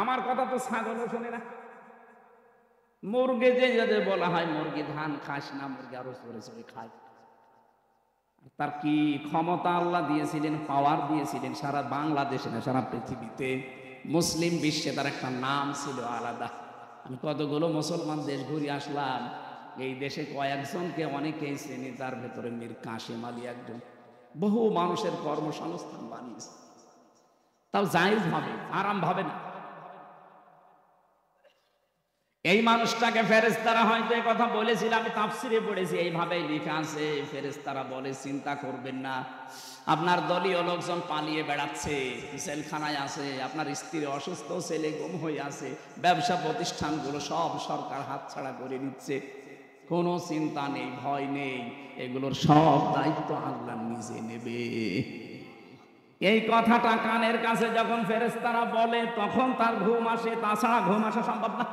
আমার কথা তো ছাগলও শোনে না। মুরগি যে যদি বলা হয় মুরগি ধান খাস না, মুরগি আরো চড়ে চড়ে খায়। তার কি ক্ষমতা আল্লাহ দিয়েছিলেন, পাওয়ার দিয়েছিলেন সারা বাংলাদেশে না সারা পৃথিবীতে, মুসলিম বিশ্বে তার একটা নাম ছিল আলাদা। আমি কতগুলো মুসলমান দেশ ঘুরে আসলাম, এই দেশে কয়েকজনকে অনেকেই চেনে, তার ভেতরে মীর কাসেম আলী একজন। বহু মানুষের কর্মসংস্থান বানিয়েছে, তাও জায়েজ ভাবে, আরাম ভাবে না। এই মানুষটাকে ফেরেশতারা হয়তো এই কথা বলেছিল, আমি তাফসিরে পড়েছি, এইভাবেই লেখা আছে। ফেরেশতারা বলে চিন্তা করবেন না, আপনার দলীয় লোকজন পালিয়ে বেড়াচ্ছে, জেলখানায় আছে, আপনার স্ত্রী অসুস্থ, ছেলে গুম হয়ে আছে, ব্যবসা প্রতিষ্ঠানগুলো সব সরকার হাতছাড়া করে নিচ্ছে, কোনো চিন্তা নেই, ভয় নেই, এগুলোর সব দায়িত্ব আল্লাহ নিজে নেবে। এই কথাটা কানের কাছে যখন ফেরেশতারা বলে তখন তার ঘুম আসে, তাছাড়া ঘুম আসা সম্ভব না।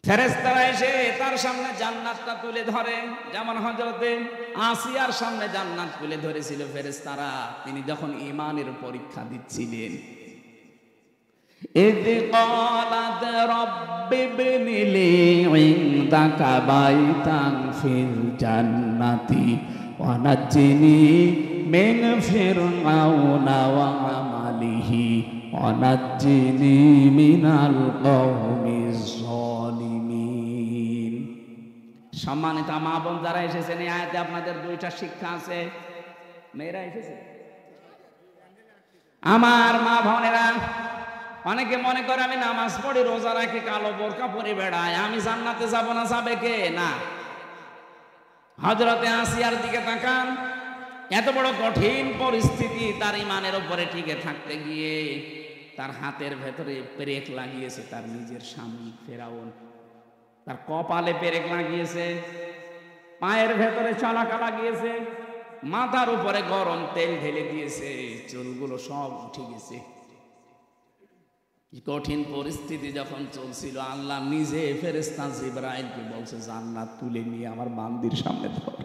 ফেরেশতারা এসে তার সামনে জান্নাতটা তুলে ধরে, যেমন হযরতে আসিয়ার সামনে জান্নাত তুলে ধরেছিল ফেরেশতারা, তিনি যখন ঈমানের পরীক্ষা দিচ্ছিলেন। ইয ক্বালাত রাব্বি ইবনি লি ইনদাকা বাইতান ফিল জান্নাতি ওয়া নাজ্জিনি মিন ফিরআউনা ওয়া আমালিহি ওয়া নাজ্জিনি মিনাল কওমিজ যালিমিন। সম্মানিত মা বোন যারা এসেছেন, এই আয়াতে আপনাদের দুইটা শিক্ষা আছে। মেয়েরা এসেছে, আমার মা বোনেরা, অনেকে মনে করে আমি নামাজ পড়ি, রোজা রাখি, কালো বোরকা পরে বেড়াই, আমি জান্নাতে যাব না, যাবে কে? না। হযরতে আসিয়ার দিকে তাকান, এত বড় কঠিন পরিস্থিতি, তার ঈমানের উপরে টিকে থাকতে গিয়ে তার হাতের ভেতরে পেরেক লাগিয়েছে তার নিজের স্বামী ফেরাউন, তার কপালে পেরেক লাগিয়েছে, পায়ের ভেতরে চালাকা লাগিয়েছে, মাথার উপরে গরম তেল ঢেলে দিয়েছে, চুলগুলো সব উঠে গেছে। কঠিন পরিস্থিতি যখন চলছিল, আল্লাহ নিজে ফেরেশতা জিবরাইলকে বলছে জান্নাত তুলে নিয়ে আমার বান্দির সামনে ধর।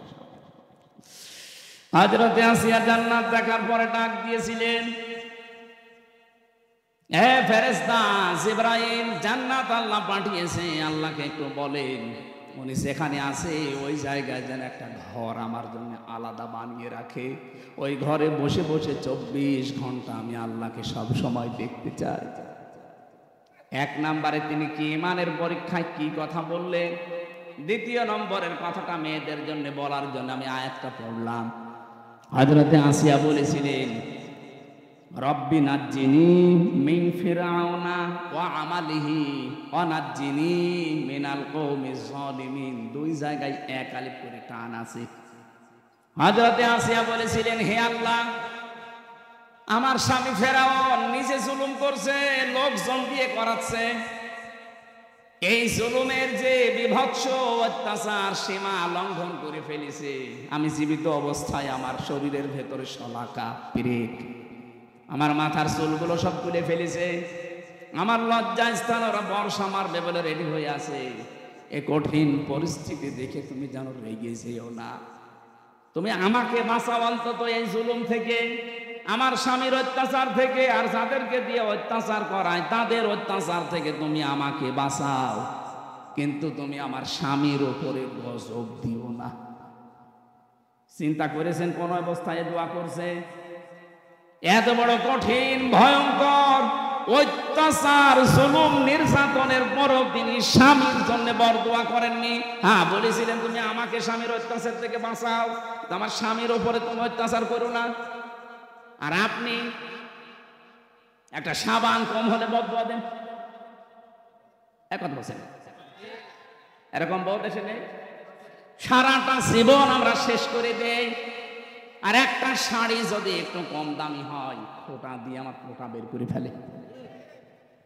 হযরতে আসিয়া জান্নাত দেখার পরে ডাক দিয়েছিলেন, এ ফেরেশতা জিবরাইল, জান্নাত আল্লাহ পাঠিয়েছে, আল্লাহকে একটু বলেন উনি যেখানে আছে ওই জায়গায় যেন একটা ঘর আমার জন্য আলাদা বানিয়ে রাখে, ওই ঘরে বসে বসে 24 ঘন্টা আমি আল্লাহকে সব সময় দেখতে চাই। এক নম্বরে তিনি কি ঈমানের পরীক্ষায় কি কথা বললেন, দ্বিতীয় নম্বরের কথাটা মেয়েদের জন্য বলার জন্য আমি আয়াতটা পড়লাম। হযরতে আসিয়া বলেছিলেন, রব্বি নাজ্জিনি মিন ফিরআউনা ওয়া আমালিহি ওয়া নাজ্জিনি মিনাল কওমিজ যালিমিন। দুই জায়গায় এক আলিফ করে টান আছে। হযরতে আসিয়া বলেছিলেন, হে আল্লাহ, আমার স্বামী ফেরাউন নিজে জুলুম করছে, লোকজন দিয়ে করাচ্ছে, এই জুলুমের যে বিভৎস অত্যাচার সীমা লঙ্ঘন করে ফেলেছে, আমি জীবিত অবস্থায় আমার শরীরের ভেতরে শলাকা পেরেক, আমার মাথার চুলগুলো সব তুলে ফেলেছে, আমার লজ্জাস্থান, ওরা বর্ষা মারবে বলে রেডি হয়ে আছে। এ কঠিন পরিস্থিতি দেখে তুমি যেন রেগে যেও না। তুমি আমাকে বাঁচাও অন্তত এই জুলুম থেকে, আমার স্বামীর অত্যাচার থেকে, আর যাদেরকে দিয়ে অত্যাচার করায় তাদের অত্যাচার থেকে তুমি আমাকে বাঁচাও, কিন্তু তুমি আমার স্বামীর ওপরে গজব দিও না। চিন্তা করেছেন কোন অবস্থায় দোয়া করছে? এত বড় কঠিন ভয়ঙ্কর অত্যাচার জুলুম নির্যাতনের পরও তিনি স্বামীর জন্য বরদোয়া করেননি। হ্যাঁ, বলেছিলেন তুমি আমাকে স্বামীর অত্যাচার থেকে বাঁচাও, আমার স্বামীর উপরে তুমি অত্যাচার করো না। আর আপনি একটা সাবান কম হলে বদদোয়া দেন, একথা বলছেন। এরকম বহু দেশে নেই। সারাটা জীবন আমরা শেষ করে দেই, আর একটা শাড়ি যদি একটু কম দামি হয় ফোঁটা দিয়ে আমার ফোঁটা বের করে ফেলে,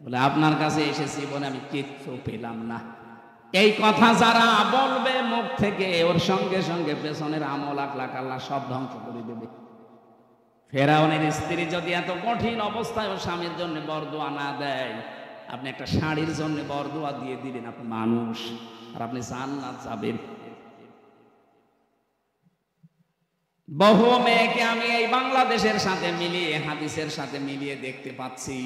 বলে আপনার কাছে এসেছি বলে আমি কিচ্ছু পেলাম না। এই কথা যারা বলবে মুখ থেকে, ওর সঙ্গে সঙ্গে পেছনের আমল আখলাক আল্লাহ সব ধ্বংস করে দেবে। ফেরাউনের স্ত্রী যদি এত কঠিন অবস্থায় ওর স্বামীর জন্য বরদোয়া না দেয়, আপনি একটা শাড়ির জন্য বরদোয়া দিয়ে দিলেন, আপনি মানুষ, আর আপনি জান্নাত যাবেন। বহু মেয়েকে আমি এই বাংলাদেশের সাথে মিলিয়ে, হাদিসের সাথে মিলিয়ে দেখতে পাচ্ছি।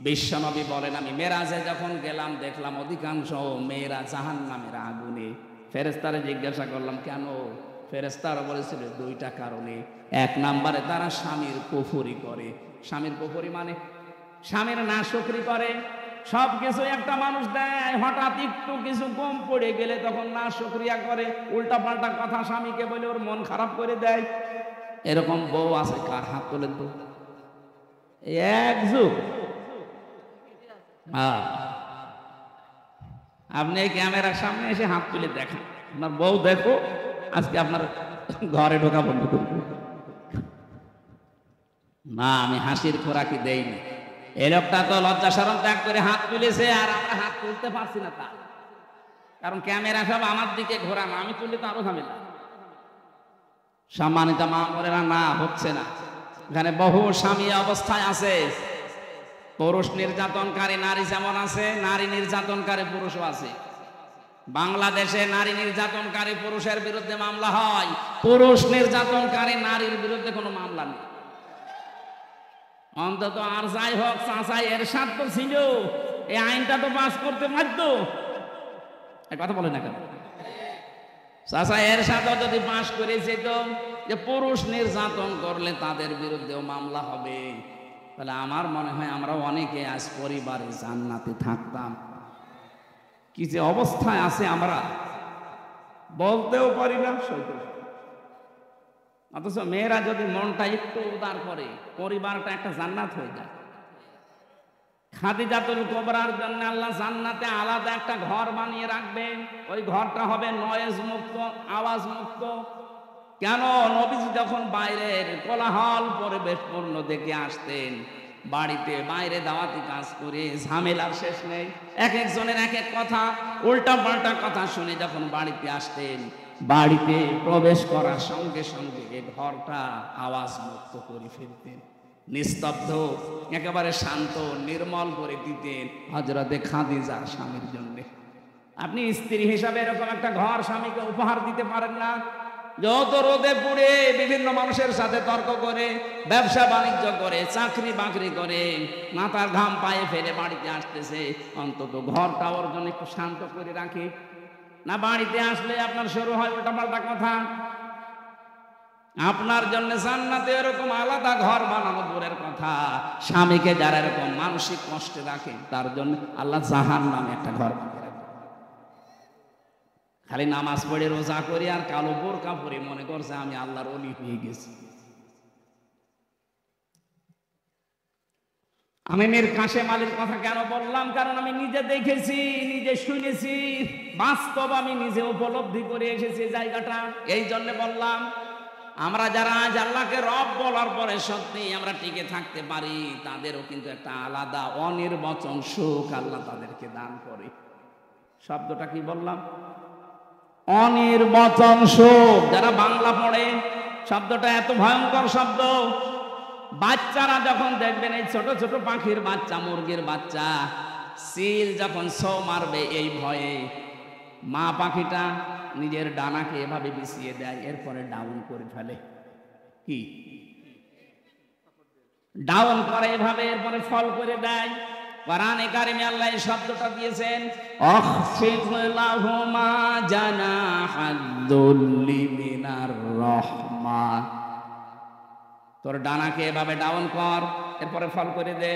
বিশ্বনবী বলেন, আমি মেরাজে যখন গেলাম দেখলাম অধিকাংশ মেয়েরা জাহান্নামের আগুনে। ফেরেশতারে জিজ্ঞাসা করলাম কেন? ফেরেশতারা বলেছিল দুইটা কারণে। এক নম্বরে তারা স্বামীর কুফরি করে। স্বামীর কুফরি মানে স্বামীর নাশকরি করে। সব কিছু একটা মানুষ দেয়, হঠাৎ একটু কিছু কম পড়ে গেলে তখন নাশকরিয়া করে, উল্টা পাল্টা কথা স্বামীকে বলে ওর মন খারাপ করে দেয়। এরকম বউ আছে কার? হাত তোলেন তো। এক যুগ আপনি ক্যামেরার সামনে এসে হাত তুলে দেখান, আপনার বউ দেখো, আজকে আপনার ঘরে ঢোকা বন্ধ করবো না। আমি হাসির খোরাকি দেইনি। এই লোকটা তো লজ্জা শরম ত্যাগ করে হাত তুলেছে, আর আমরা হাত তুলতে পারছি না, তা কারণ ক্যামেরা সব আমার দিকে ঘোরানো, আমি তুললে তো আরো ঝামেলা। সম্মানিত মা বোনেরা, না হচ্ছে না। এখানে বহু স্বামী অবস্থায় আছে। পুরুষ নির্যাতনকারী নারী যেমন আছে, নারী নির্যাতনকারী পুরুষও আছে। বাংলাদেশে নারী নির্যাতনকারী পুরুষের বিরুদ্ধে মামলা হয়, পুরুষ নির্যাতনকারী নারীর বিরুদ্ধে কোনো মামলা নেই। অন্তত আর যাই হোক, চাচা এরশাদ তো ছিল, এই আইনটা তো পাস করতে পারতো। কথা বলে না কেন? চাচা এরশাদ যদি পাস করেছে তো, যে পুরুষ নির্যাতন করলে তাদের বিরুদ্ধেও মামলা হবে, তাহলে আমার মনে হয় আমরা অনেকে আজ পরিবারে জান্নাতে থাকতাম। কি যে অবস্থায় আছে আমরা বলতেও পারি না, সইতে। অথচ মেয়েরা যদি মনটা একটু উদার করে, পরিবারটা একটা জান্নাত হয়ে যায়। খাদিজাতুল কুবরার জন্য আল্লাহ জান্নাতে আলাদা একটা ঘর বানিয়ে রাখবেন। ওই ঘরটা হবে নয়েজ মুক্ত, আওয়াজ মুক্ত। কেন? নবীজি যখন বাইরের কোলাহল পরিবেশপূর্ণ দেখে আসতেন, বাড়িতে বাইরে দাওয়াতি কাজ করে ঝামেলার শেষ নেই, এক একজনের এক এক কথা, উল্টা পাল্টা কথা শুনে যখন বাড়িতে আসতেন, বাড়িতে প্রবেশ করার সঙ্গে সঙ্গে ঘরটা আওয়াজ মুক্ত করে ফেলতেন, নিস্তব্ধ, একেবারে শান্ত নির্মল করে দিতেন হযরতে খাদিজার স্বামীর জন্য। আপনি স্ত্রী হিসাবে এরকম একটা ঘর স্বামীকে উপহার দিতে পারেন না? যত রোদে পুড়ে বিভিন্ন মানুষের সাথে তর্ক করে, ব্যবসা বাণিজ্য করে, চাকরি বাকরি করে, মাথার ঘাম পায়ে ফেলে বাড়িতে আসতেছে, অন্তত ঘরটা ওর জন্য একটু শান্ত করে রাখে না? বাড়িতে আসলে আপনার শুরু হয় উল্টাপাল্টা কথা। আপনার জন্য জান্নাতে এরকম আলাদা ঘর বানানো দূরের কথা, স্বামীকে যারা এরকম মানসিক কষ্টে রাখে তার জন্য আল্লাহ জাহান্নামে একটা ঘর বানিয়ে রাখে। খালি নামাজ পড়ে রোজা করি আর কালো বোরকা পরে মনে করছে আমি আল্লাহর ওলি হয়ে গেছি। আমি মীর কাশেম আলীর কথা কেন বললাম? কারণ আমি নিজে দেখেছি, নিজে শুনেছি, বাস্তব আমি নিজে উপলব্ধি করে এসেছি জায়গাটা। এই জন্য বললাম, আমরা যারা আজ আল্লাহকে রব বলার পরে সত্যি আমরা টিকে থাকতে পারি, তাদেরও কিন্তু একটা আলাদা অনির্বচন সুখ আল্লাহ তাদেরকে দান করে। শব্দটা কি বললাম? অনির্বচন সুখ। যারা বাংলা পড়ে, শব্দটা এত ভয়ঙ্কর শব্দ। বাচ্চারা যখন দেখবেন এই ছোট ছোট পাখির বাচ্চা, মুরগির বাচ্চা, সিল যখন ছৌ মারবে এই ভয়ে মা পাখিটা নিজের ডানাকে এভাবে বিছিয়ে দেয়, এরপরে ডাউন করে ফেলে। কি ডাউন করে এভাবে, এরপরে ফল করে দেয়। কোরআনে কারিমে আল্লাহ এই শব্দটা দিয়েছেন, আখফিদ লাহুমা জানাহাদ-দুল্লি মিনার রাহমা। তোর ডানাকে এভাবে ডাউন কর, এরপরে ফল করে দে।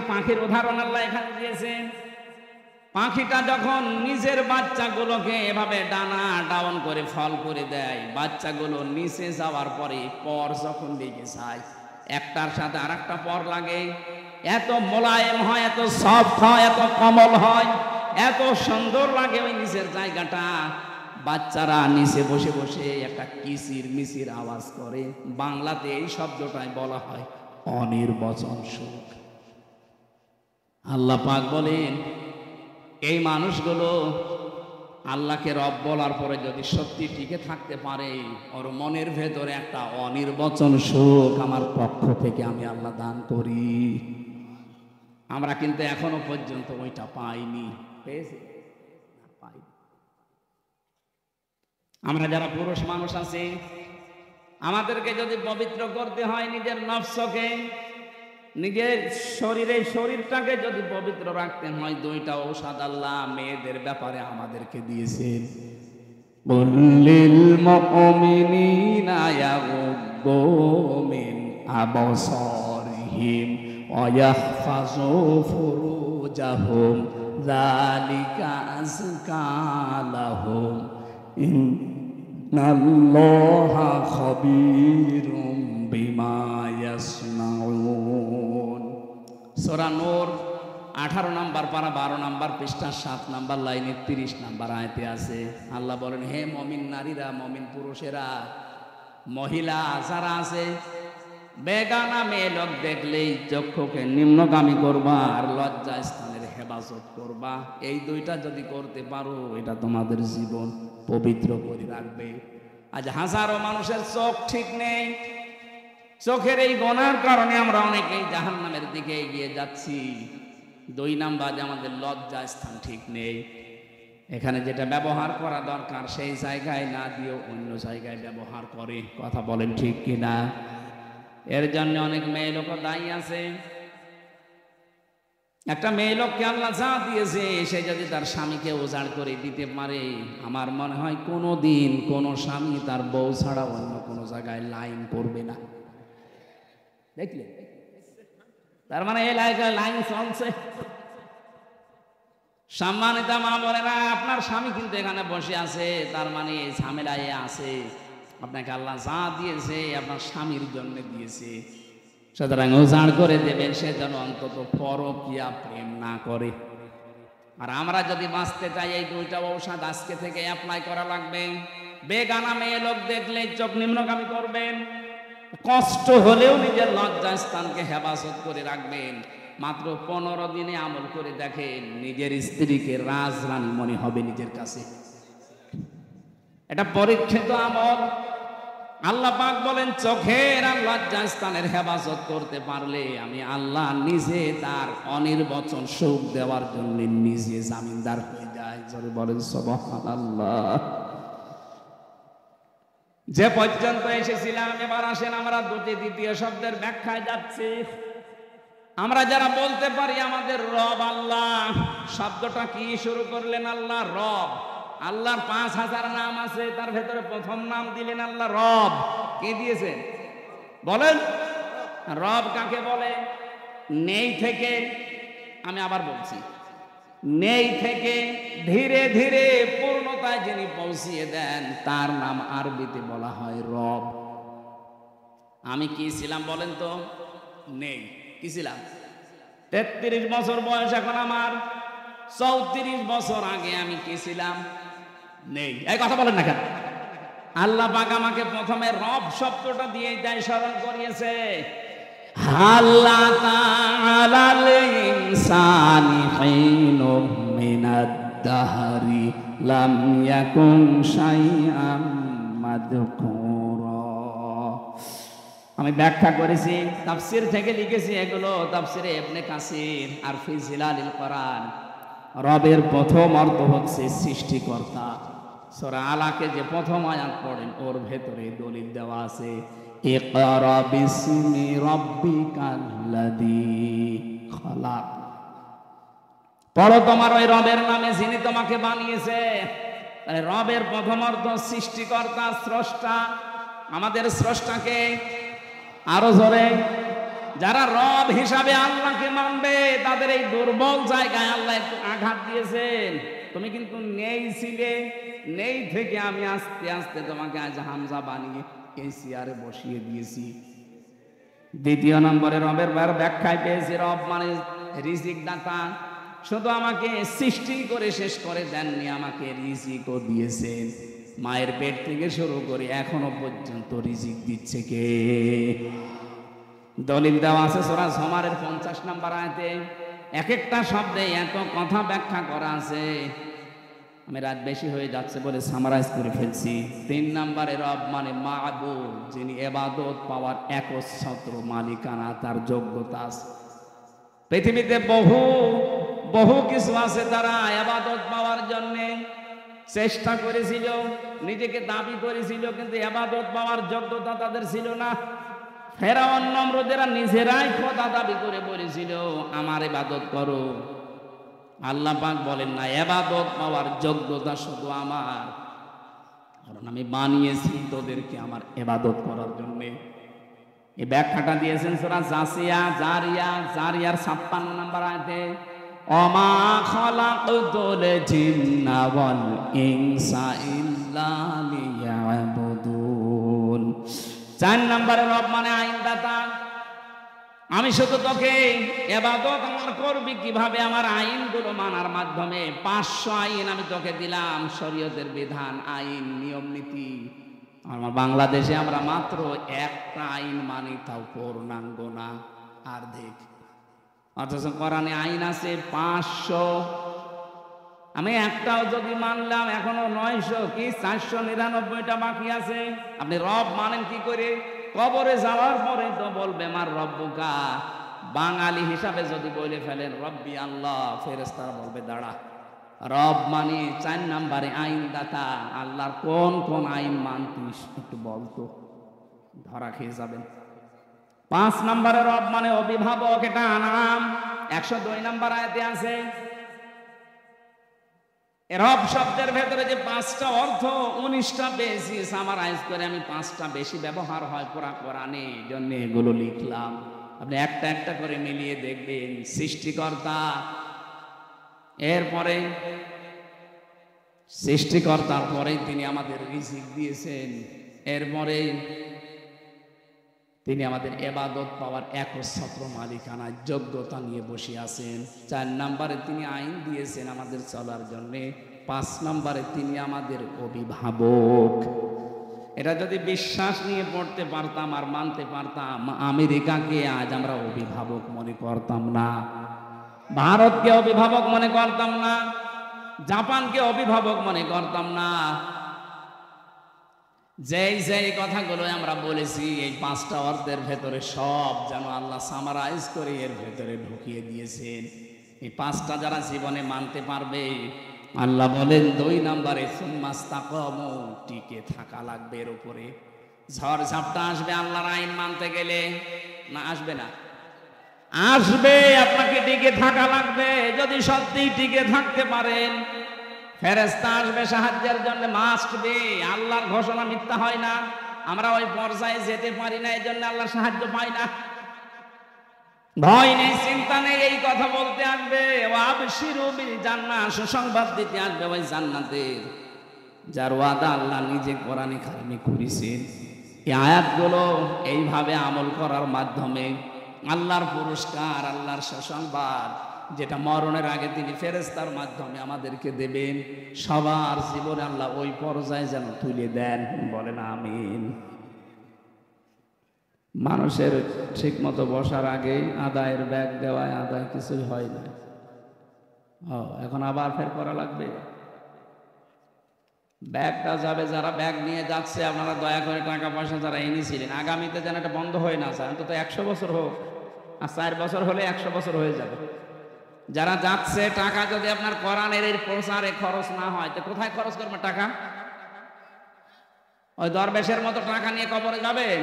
পাখির উদাহরণ আল্লাহ এখানে দিয়েছেন। পাখিটা যখন নিজের বাচ্চাগুলোকে এভাবে ডানা ডাউন করে ফল করে দেয়, বাচ্চাগুলো নিচে যাওয়ার পরে পর যখন লেগে যায়, একটার সাথে আর একটা পর লাগে, এত মোলায়েম হয়, এত সফট হয়, এত কোমল হয়, এত সুন্দর লাগে ওই নিচের জায়গাটা। বাচ্চারা নিচে বসে বসে একটা কিচির মিচির আওয়াজ করে। বাংলাতে এই শব্দটাই বলা হয় অনির্বচন সুখ। আল্লাহ পাক বলেন, এই মানুষগুলো আল্লাহকে রব বলার পরে যদি সত্যি টিকে থাকতে পারে, ওর মনের ভেতরে একটা অনির্বচন সুখ আমার পক্ষ থেকে আমি আল্লাহ দান করি। আমরা কিন্তু এখনো পর্যন্ত ওইটা পাইনি। পেয়েছি? পাইনি। আমরা যারা পুরুষ মানুষ আছি, আমাদেরকে যদি পবিত্র করতে হয় নিজের নফসকে, নিজের শরীরটাকে যদি পবিত্র রাখতে হয়, দুইটা ঔষধ আল্লাহ মেয়েদের ব্যাপারে আমাদেরকে দিয়েছেন। কুল্লিল মুমিনিনা ইয়াগুদ্দু মিন আবসারিহিম ওয়া ইয়াহফাযু ফুরুজাহুম যালিকা আযকা লাহুম ইন্নাল্লাহা খাবীরুম বিমা ইয়াসনাউন। সূরা নূর 18 নম্বর পারা 12 নম্বর পৃষ্ঠা 7 নম্বর লাইনে 30 নম্বর আয়াতে আছে। আল্লাহ বলেন, হে মুমিন নারীরা, মুমিন পুরুষেরা, মহিলা যারা আছে, বেগানা মেয়ে লোক দেখলেই চক্ষুকে নিম্নগামী করবা আর লজ্জা স্থানের হেফাজত করবা। এই দুইটা যদি করতে পারো, এটা তোমাদের জীবন পবিত্র করে রাখবে। আজ হাজারো মানুষের চোখ ঠিক নেই। চোখের এই গুনার কারণে আমরা অনেকেই জাহান্নামের দিকে এগিয়ে যাচ্ছি। 2 নাম্বার, আমাদের লজ্জা স্থান ঠিক নেই। এখানে যেটা ব্যবহার করা দরকার সেই জায়গায় না দিয়ে অন্য জায়গায় ব্যবহার করে। কথা বলেন ঠিক কিনা? এর জন্য অনেক মেয়ে লোক দায়ী আছে। একটা মেয়ে লোককে আল্লাহ যা দিয়েছে, সে যদি তার স্বামীকে উজাড় করে দিতে পারে, আমার মনে হয় কোনোদিন কোনো স্বামী তার বউ ছাড়া অন্য কোনো জায়গায় লাইন করবে না। দেখলে? তার মানে এই লাইন চলছে। সম্মানিত মা বোনেরা, আপনার স্বামী কিন্তু এখানে বসে আছে, তার মানে এই ঝামেলায় আছে। আপনাকে আল্লাহ যা দিয়েছে আপনার স্বামীর জন্য দিয়েছে, সুতরাং উজাড় করে দেবেন, সে যেন অন্তত পরকীয়া প্রেম না করে। আর আমরা যদি বাঁচতে চাই, এই দুইটা ঔষধ আজকে থেকে অ্যাপ্লাই করা লাগবে। বেগানা মেয়ে লোক দেখলে চোখ নিম্নগামী করবেন, কষ্ট হলেও নিজের লজ্জা স্থানকে হেফাজত করে রাখবেন। মাত্র 15 দিনে আমল করে দেখেন, নিজের স্ত্রীকে রাজরানী মনে হবে নিজের কাছে। এটা পরীক্ষিত আমল। আল্লাহ পাক বলেন, চোখের আর লজ্জা স্থানের হেফাজত করতে পারলে আমি আল্লাহ নিজে তার অনির্বচন সুখ দেওয়ার জন্য নিজে জামিনদার হয়ে যায়। জোরে বলেন সুবহানাল্লাহ। যে পর্যন্ত এসেছিলাম, এবার আসেন আমরা দ্বিতীয় শব্দের ব্যাখ্যায় যাচ্ছি। আমরা যারা বলতে পারি আমাদের রব আল্লাহ, শব্দটা কি শুরু করলেন? আল্লাহ রব। আল্লাহর 5000 নাম আছে, তার ভেতরে প্রথম নাম দিলেন আল্লাহ রব। কে দিয়েছেন বলেন? রব কাকে বলে? নেই থেকে, আমি আবার বলছি, নেই থেকে ধীরে ধীরে পূর্ণতায় যিনি পৌঁছিয়ে দেন, তার নাম আরবিতে বলা হয় রব। আমি কি ছিলাম বলেন তো? নেই। কি ছিলাম? 33 বছর বয়স এখন আমার। 34 বছর আগে আমি কি ছিলাম? নেই। এই কথা বলেন না কেন? আল্লাহ পাক আমাকে প্রথমে রব শব্দটা দিয়ে তাই স্মরণ করিয়েছে। আল্লাহ তাআলাল ইনসানি হিনুম মিনাদ দাহরি লাম ইয়াকুন শাইআম মাযকুরা। আমি ব্যাখ্যা করেছি, তাফসির থেকে লিখেছি এগুলো, তাফসিরে ইবনে কাসির আর ফি জিলালিল কোরআন। রবের প্রথম অর্থ হচ্ছে সৃষ্টিকর্তা। সূরা আলাকে যে প্রথম আয়াত পড়েন ওর ভেতরে দলিল দেওয়া আছে, ইকরা বিসমি রাব্বিকাল্লাযী খালাক। পড়ো তোমার ওই রবের নামে যিনি তোমাকে বানিয়েছে। রবের প্রথম অর্থ সৃষ্টিকর্তা, স্রষ্টা। আমাদের স্রষ্টাকে আরো জোরে, যারা রব হিসাবে আল্লাহকে মানবে তাদের এই দুর্বল জায়গায় আল্লাহ একটু আঘাত দিয়েছেন। তুমি কিন্তু নেই ছিলে, নেই থেকে আমি আস্তে আস্তে তোমাকে আজ হামজা বানিয়ে এই চেয়ারে বসিয়ে দিয়েছি। দ্বিতীয় নম্বরে রবের ব্যাখ্যায় পেয়েছি, রব মানে রিজিক দাতা। শুধু আমাকে সৃষ্টি করে শেষ করে দেননি, আমাকে রিজিকও দিয়েছেন। মায়ের পেট থেকে শুরু করে এখনো পর্যন্ত রিজিক দিচ্ছে কে? দলিল দেওয়া আছে সূরা জুমারের 50 নম্বর আয়াতে। এক একটা শব্দে এত কথা ব্যাখ্যা করা আছে, আমি রাত বেশি হয়ে যাচ্ছে বলে সামারাইজ করে ফেলছি। 3 নম্বরে রব মানে মাবুদ, যিনি ইবাদত পাওয়ার একচ্ছত্র মালিকানা, তার যোগ্যতা আছে। পৃথিবীতে বহু কিছু আছে তারা ইবাদত পাওয়ার জন্য চেষ্টা করেছিল, নিজেকে দাবি করেছিল, কিন্তু ইবাদত পাওয়ার যোগ্যতা তাদের ছিল না। ফেরাউন নমরুদেরা নিজেরাই খোদা দাবি করে বলেছিল আমার ইবাদত করো। আল্লাহ পাক বলেন না, ইবাদত পাওয়ার যোগ্যতা শুধু আমার, কারণ আমি বানিয়েছি তোদেরকে আমার ইবাদত করার জন্য। এই ব্যাখ্যাটা দিয়েছেন সূরা জারিয়ার 56 নম্বর আয়াতে, ওমা খালাকতুল জিন্না ওয়াল ইনসা ইল্লা লিয়াবুদুন। 4 নম্বরে রব মানে আইনদাতা। আমি শুধু তোকে ইবাদত আমার করবি কিভাবে? আমার আইনগুলো মানার মাধ্যমে। 500 আইন আমি তোকে দিলাম, শরীয়তের বিধান, আইন, নিয়ম নীতি। আমার বাংলাদেশে আমরা মাত্র একটা আইন মানি, তাও পূর্ণাঙ্গ না, অর্ধেক। অথচ কোরআনে আইন আছে 500। আমি একটাও যদি মানলাম এখনো 900 কি 499টা বাকি আছে। আপনি রব মানেন কি করে? কবরে যাওয়ার পরে তো বলবে মার রব্বুকা। বাঙালি হিসাবে যদি বলে ফেলেন রব্বি আল্লাহ, ফেরেশতারা বলবে দাঁড়া। রব মানে 4 নম্বরে আইনদাতা। আল্লাহর কোন কোন আইন মানতিস একটু বলতো, ধরা খেয়ে যাবেন। 5 নম্বরে রব মানে অভিভাবক, এটা আনাম 102 নম্বর আয়াতে আছে। রব শব্দের ভেতরে যে 5টা অর্থ 19টা পেয়েছি, সামারাইজ করে আমি 5টা বেশি ব্যবহার হয় পুরা কোরআনে, জন্য এগুলো লিখলাম। আপনি একটা একটা করে মিলিয়ে দেখবেন। সৃষ্টিকর্তা, এরপরে সৃষ্টিকর্তার পরে তিনি আমাদের রিজিক দিয়েছেন, এরপরে তিনি আমাদের ইবাদত পাওয়ার একচ্ছত্র মালিকানা যোগ্যতা নিয়ে বসে আছেন। 4 নম্বরে তিনি আইন দিয়েছেন আমাদের চলার জন্যে। 5 নম্বরে তিনি আমাদের অভিভাবক। এটা যদি বিশ্বাস নিয়ে পড়তে পারতাম আর মানতে পারতাম, আমেরিকাকে আজ আমরা অভিভাবক মনে করতাম না, ভারতকে অভিভাবক মনে করতাম না, জাপানকে অভিভাবক মনে করতাম না। যেই কথাগুলো আমরা বলেছি এই 5টা অর্থের ভেতরে সব যেন আল্লাহ সামারাইজ করে এর ভেতরে ঢুকিয়ে দিয়েছেন। এই 5টা যারা জীবনে মানতে পারবে, আল্লাহ বলেন 2 নম্বরে সুম্মাস্তাকামু, টিকে থাকা লাগবে এর উপরে। ঝড় ঝাপটা আসবে আল্লাহর আইন মানতে গেলে, না আসবে না? আসবে। আপনাকে টিকে থাকা লাগবে। যদি সত্যি টিকে থাকতে পারেন, ফেরেশতা আসবে সাহায্যের জন্য, মাস্ট বি। আল্লাহর ঘোষণা মিথ্যা হয় না। আমরা ওই পর্যায়ে যেতে পারি না, এই জন্য আল্লাহর সাহায্য পাই না। ভয় নেই, চিন্তা নেই, এই কথা বলতে আসবে। ওয়াবশিরু বিল জান্নাহ, সুসংবাদ দিতে আসবে ওই জান্নাতের, যার ওয়াদা আল্লাহ নিজে কোরআনে কারিমে করেছেন। এই আয়াতগুলো এইভাবে আমল করার মাধ্যমে আল্লাহর পুরস্কার, আল্লাহর সুসংবাদ, যেটা মরণের আগে তিনি ফেরেশতার মাধ্যমে আমাদেরকে দেবেন, সবার জীবনে আল্লাহ ওই পর্যায়ে যেন তুলে দেন। বলেন আমিন। মানুষের ঠিক মতো বসার আগে আদায়ের ব্যাগ দেওয়ায় আদায় কিছুই হয় না। এখন আবার ফের করা লাগবে। ব্যাগটা যাবে, যারা ব্যাগ নিয়ে যাচ্ছে আপনারা দয়া করে টাকা পয়সা যারা এনেছিলেন আগামীতে যেন এটা বন্ধ হয়ে না যায়, অন্তত 100 বছর হোক, আর 4 বছর হলে 100 বছর হয়ে যাবে। যারা যাচ্ছে টাকা যদি আপনার কোরআনের এই প্রচারে খরচ না হয় তো কোথায় খরচ করবেন টাকা? ওই দরবেশের মতো টাকা নিয়ে কবরে যাবেন?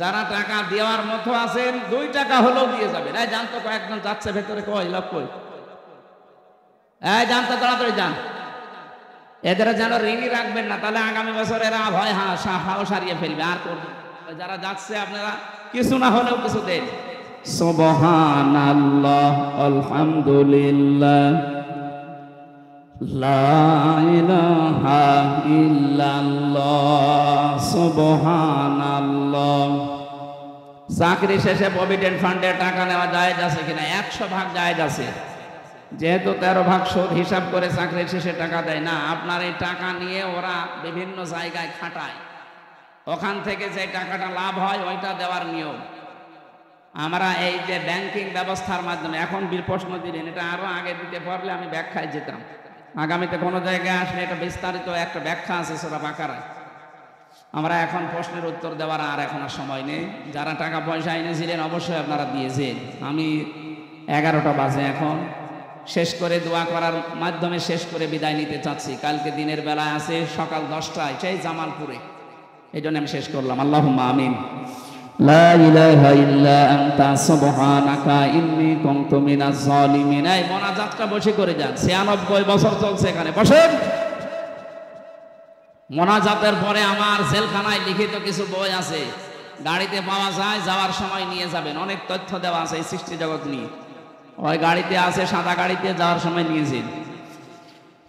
যারা টাকা দেওয়ার মতো আছেন 2 টাকা হলেও দিয়ে যাবেন। এই জানতো কয়েকজন যাচ্ছে ভেতরে, কই লোক কই? এই জানতো, তাড়াতাড়ি যান। এদের যেন ঋণই রাখবেন না, তাহলে আগামী বছর এরা ভয় হাও সারিয়ে ফেলবে। আর করবেন যারা যাচ্ছে আপনারা কিছু না হলেও কিছু দেন। সুবহানাল্লাহ, আলহামদুলিল্লাহ, লা ইলাহা ইল্লাল্লাহ, সুবহানাল্লাহ। চাকরি শেষে প্রভিডেন্ট ফান্ডে টাকা নেওয়া জায়েজ আছে কিনা? 100 ভাগ জায়েজ আছে। যেহেতু 13 ভাগ সুদ হিসাব করে চাকরির শেষে টাকা দেয় না, আপনার এই টাকা নিয়ে ওরা বিভিন্ন জায়গায় খাটায়, ওখান থেকে যে টাকাটা লাভ হয় ওইটা দেওয়ার নিয়ম। আমরা এই যে ব্যাংকিং ব্যবস্থার মাধ্যমে এখন প্রশ্ন দিলেন, এটা আরো আগে দিতে পারলে আমি ব্যাখ্যায় যেতাম। আগামীতে কোনো জায়গায় আসলে এটা বিস্তারিত একটা ব্যাখ্যা আছে সূরা বাকারায়। আমরা এখন প্রশ্নের উত্তর দেওয়ার আর এখন আর সময় নেই। যারা টাকা পয়সা এনেছিলেন অবশ্যই আপনারা দিয়েছেন। আমি 11টা বাজে এখন শেষ করে দোয়া করার মাধ্যমে শেষ করে বিদায় নিতে চাচ্ছি। কালকে দিনের বেলায় আছে সকাল 10টায় সেই জামালপুরে, এই জন্য আমি শেষ করলাম। আল্লাহুম্মা আমিন। লা ইলাহা ইল্লা আনতা সুবহানাকা ইন্নী কুনতু মিনাজ জালিমিন। এই মোনাজাতটা বসে করে যান, 96 বছর চলছে এখানে। বসেন। মোনাজাতের পরে আমার জেলখানায় লিখিত কিছু বই আছে, গাড়িতে পাওয়া যায়, যাওয়ার সময় নিয়ে যাবেন। অনেক তথ্য দেওয়া আছে এই সৃষ্টি জগৎ নিয়ে, ওই গাড়িতে আছে, সাদা গাড়িতে, যাওয়ার সময় নিয়েছেন।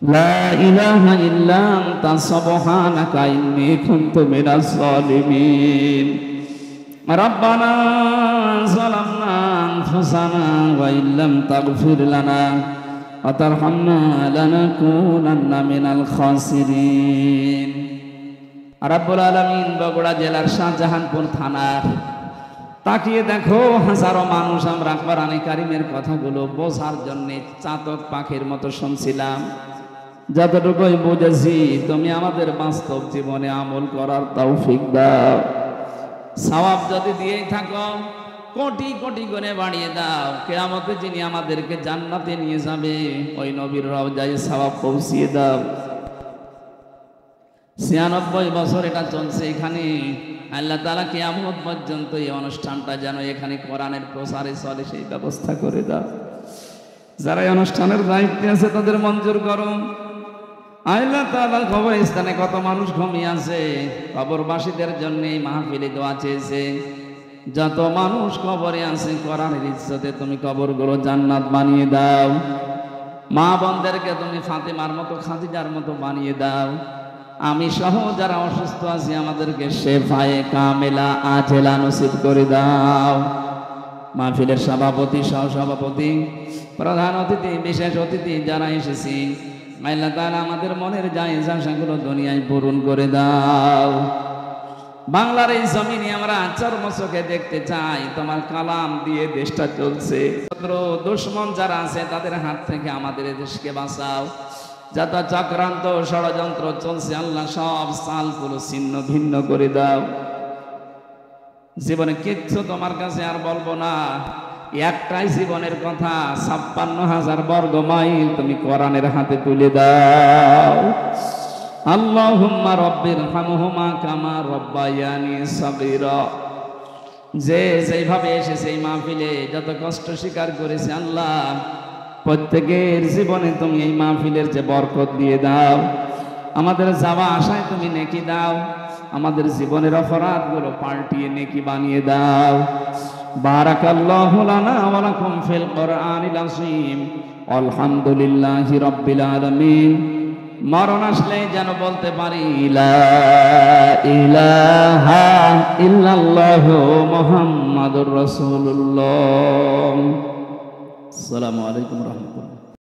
লা ইলাহা ইল্লা আনতা সুবহানাকা ইন্নী কুনতু মিনাজ জালিমিন। রব্বানা যালামনা আনফুসানা ওয়া ইল্লাম তাগফির লানা ওয়া তারহামনা লানাকুনান্না মিনাল খাসিরিন। রব্বুল আলামিন বগুড়া জেলার শাহজাহানপুর থানার তাকিয়ে দেখো, হাজারো মানুষ আমরা কোরআনে কারিমের কথাগুলো বোঝার জন্য চাতক পাখির মতো শুনছিলাম। যতটুকুই বুঝেছি তুমি আমাদের বাস্তব জীবনে আমল করার তৌফিক দাও। সওয়াব যদি দিয়েই থাকো কোটি কোটি গুণে বাড়িয়ে দাও। কিয়ামতে যিনি আমাদেরকে জান্নাতে নিয়ে যাবে ওই নবীর রওজায় সওয়াব পৌঁছিয়ে দাও। 96 বছর এটা চলছে এখানে। আল্লাহ তাআলা কিয়ামত পর্যন্ত এই অনুষ্ঠানটা যেন এখানে কোরআনের প্রচারে চলে সেই ব্যবস্থা করে দাও। যারা এই অনুষ্ঠানের দায়িত্বে আছে তাদের মঞ্জুর করো। আল্লাহ তাআলা কবরস্থানে কত মানুষ ঘুমিয়ে আছে, কবরবাসীদের জন্য এই মাহফিলে দোয়া চেয়েছে। যত মানুষ কবরে আছে কোরআনের ইজ্জতে তুমি কবরগুলো জান্নাত বানিয়ে দাও। মা বোনদেরকে তুমি ফাতেমার মতো, খাদিজার মতো বানিয়ে দাও। আমি সহ যারা অসুস্থ আছি আমাদেরকে শেফায়ে কামেলা আজেলা নসিব করে দাও। মাহফিলের সভাপতি, সহসভাপতি, প্রধান অতিথি, বিশেষ অতিথি যারা এসেছি, আল্লাহ তাআলা আমাদের মনের জায়েজ আশাগুলো দুনিয়ায় পূরণ করে দাও। বাংলার এই জমিনে আমরা চর্মচোখে দেখতে চাই তোমার কালাম দিয়ে দেশটা চলছে। দুশ্মন যারা আছে তাদের হাত থেকে আমাদের দেশকে বাঁচাও। যত চক্রান্ত ষড়যন্ত্র চলছে আল্লাহ সব চালগুলো ছিন্ন ভিন্ন করে দাও। জীবনে কিচ্ছু তোমার কাছে আর বলবো না, একটাই জীবনের কথা, 56,000 বর্গ মাইল তুমি কোরআনের হাতে তুলে দাও। আল্লাহুম্মা রব্বিরহামহুমা কামা রব্বায়ানি সগীরা। যে যেভাবে এসেছে এই মাহফিলে যত কষ্ট স্বীকার করেছে আল্লাহ, প্রত্যেকের জীবনে তুমি এই মাহফিলের যে বরকত দিয়ে দাও। আমাদের যাওয়া আশায় তুমি নেকি দাও। আমাদের জীবনের অপরাধগুলো পাল্টিয়ে নেকি বানিয়ে দাও। বারাকাল্লাহু লানা ওয়া লাকুম ফিল কোরআনিল আযীম। আলহামদুলিল্লাহি রাব্বিল আলামিন। মরণ আসলে যেন বলতে পারি লা ইলাহা ইল্লাল্লাহু মুহাম্মাদুর রাসূলুল্লাহ। আসসালামু আলাইকুম ওয়া রাহমাতুল্লাহ।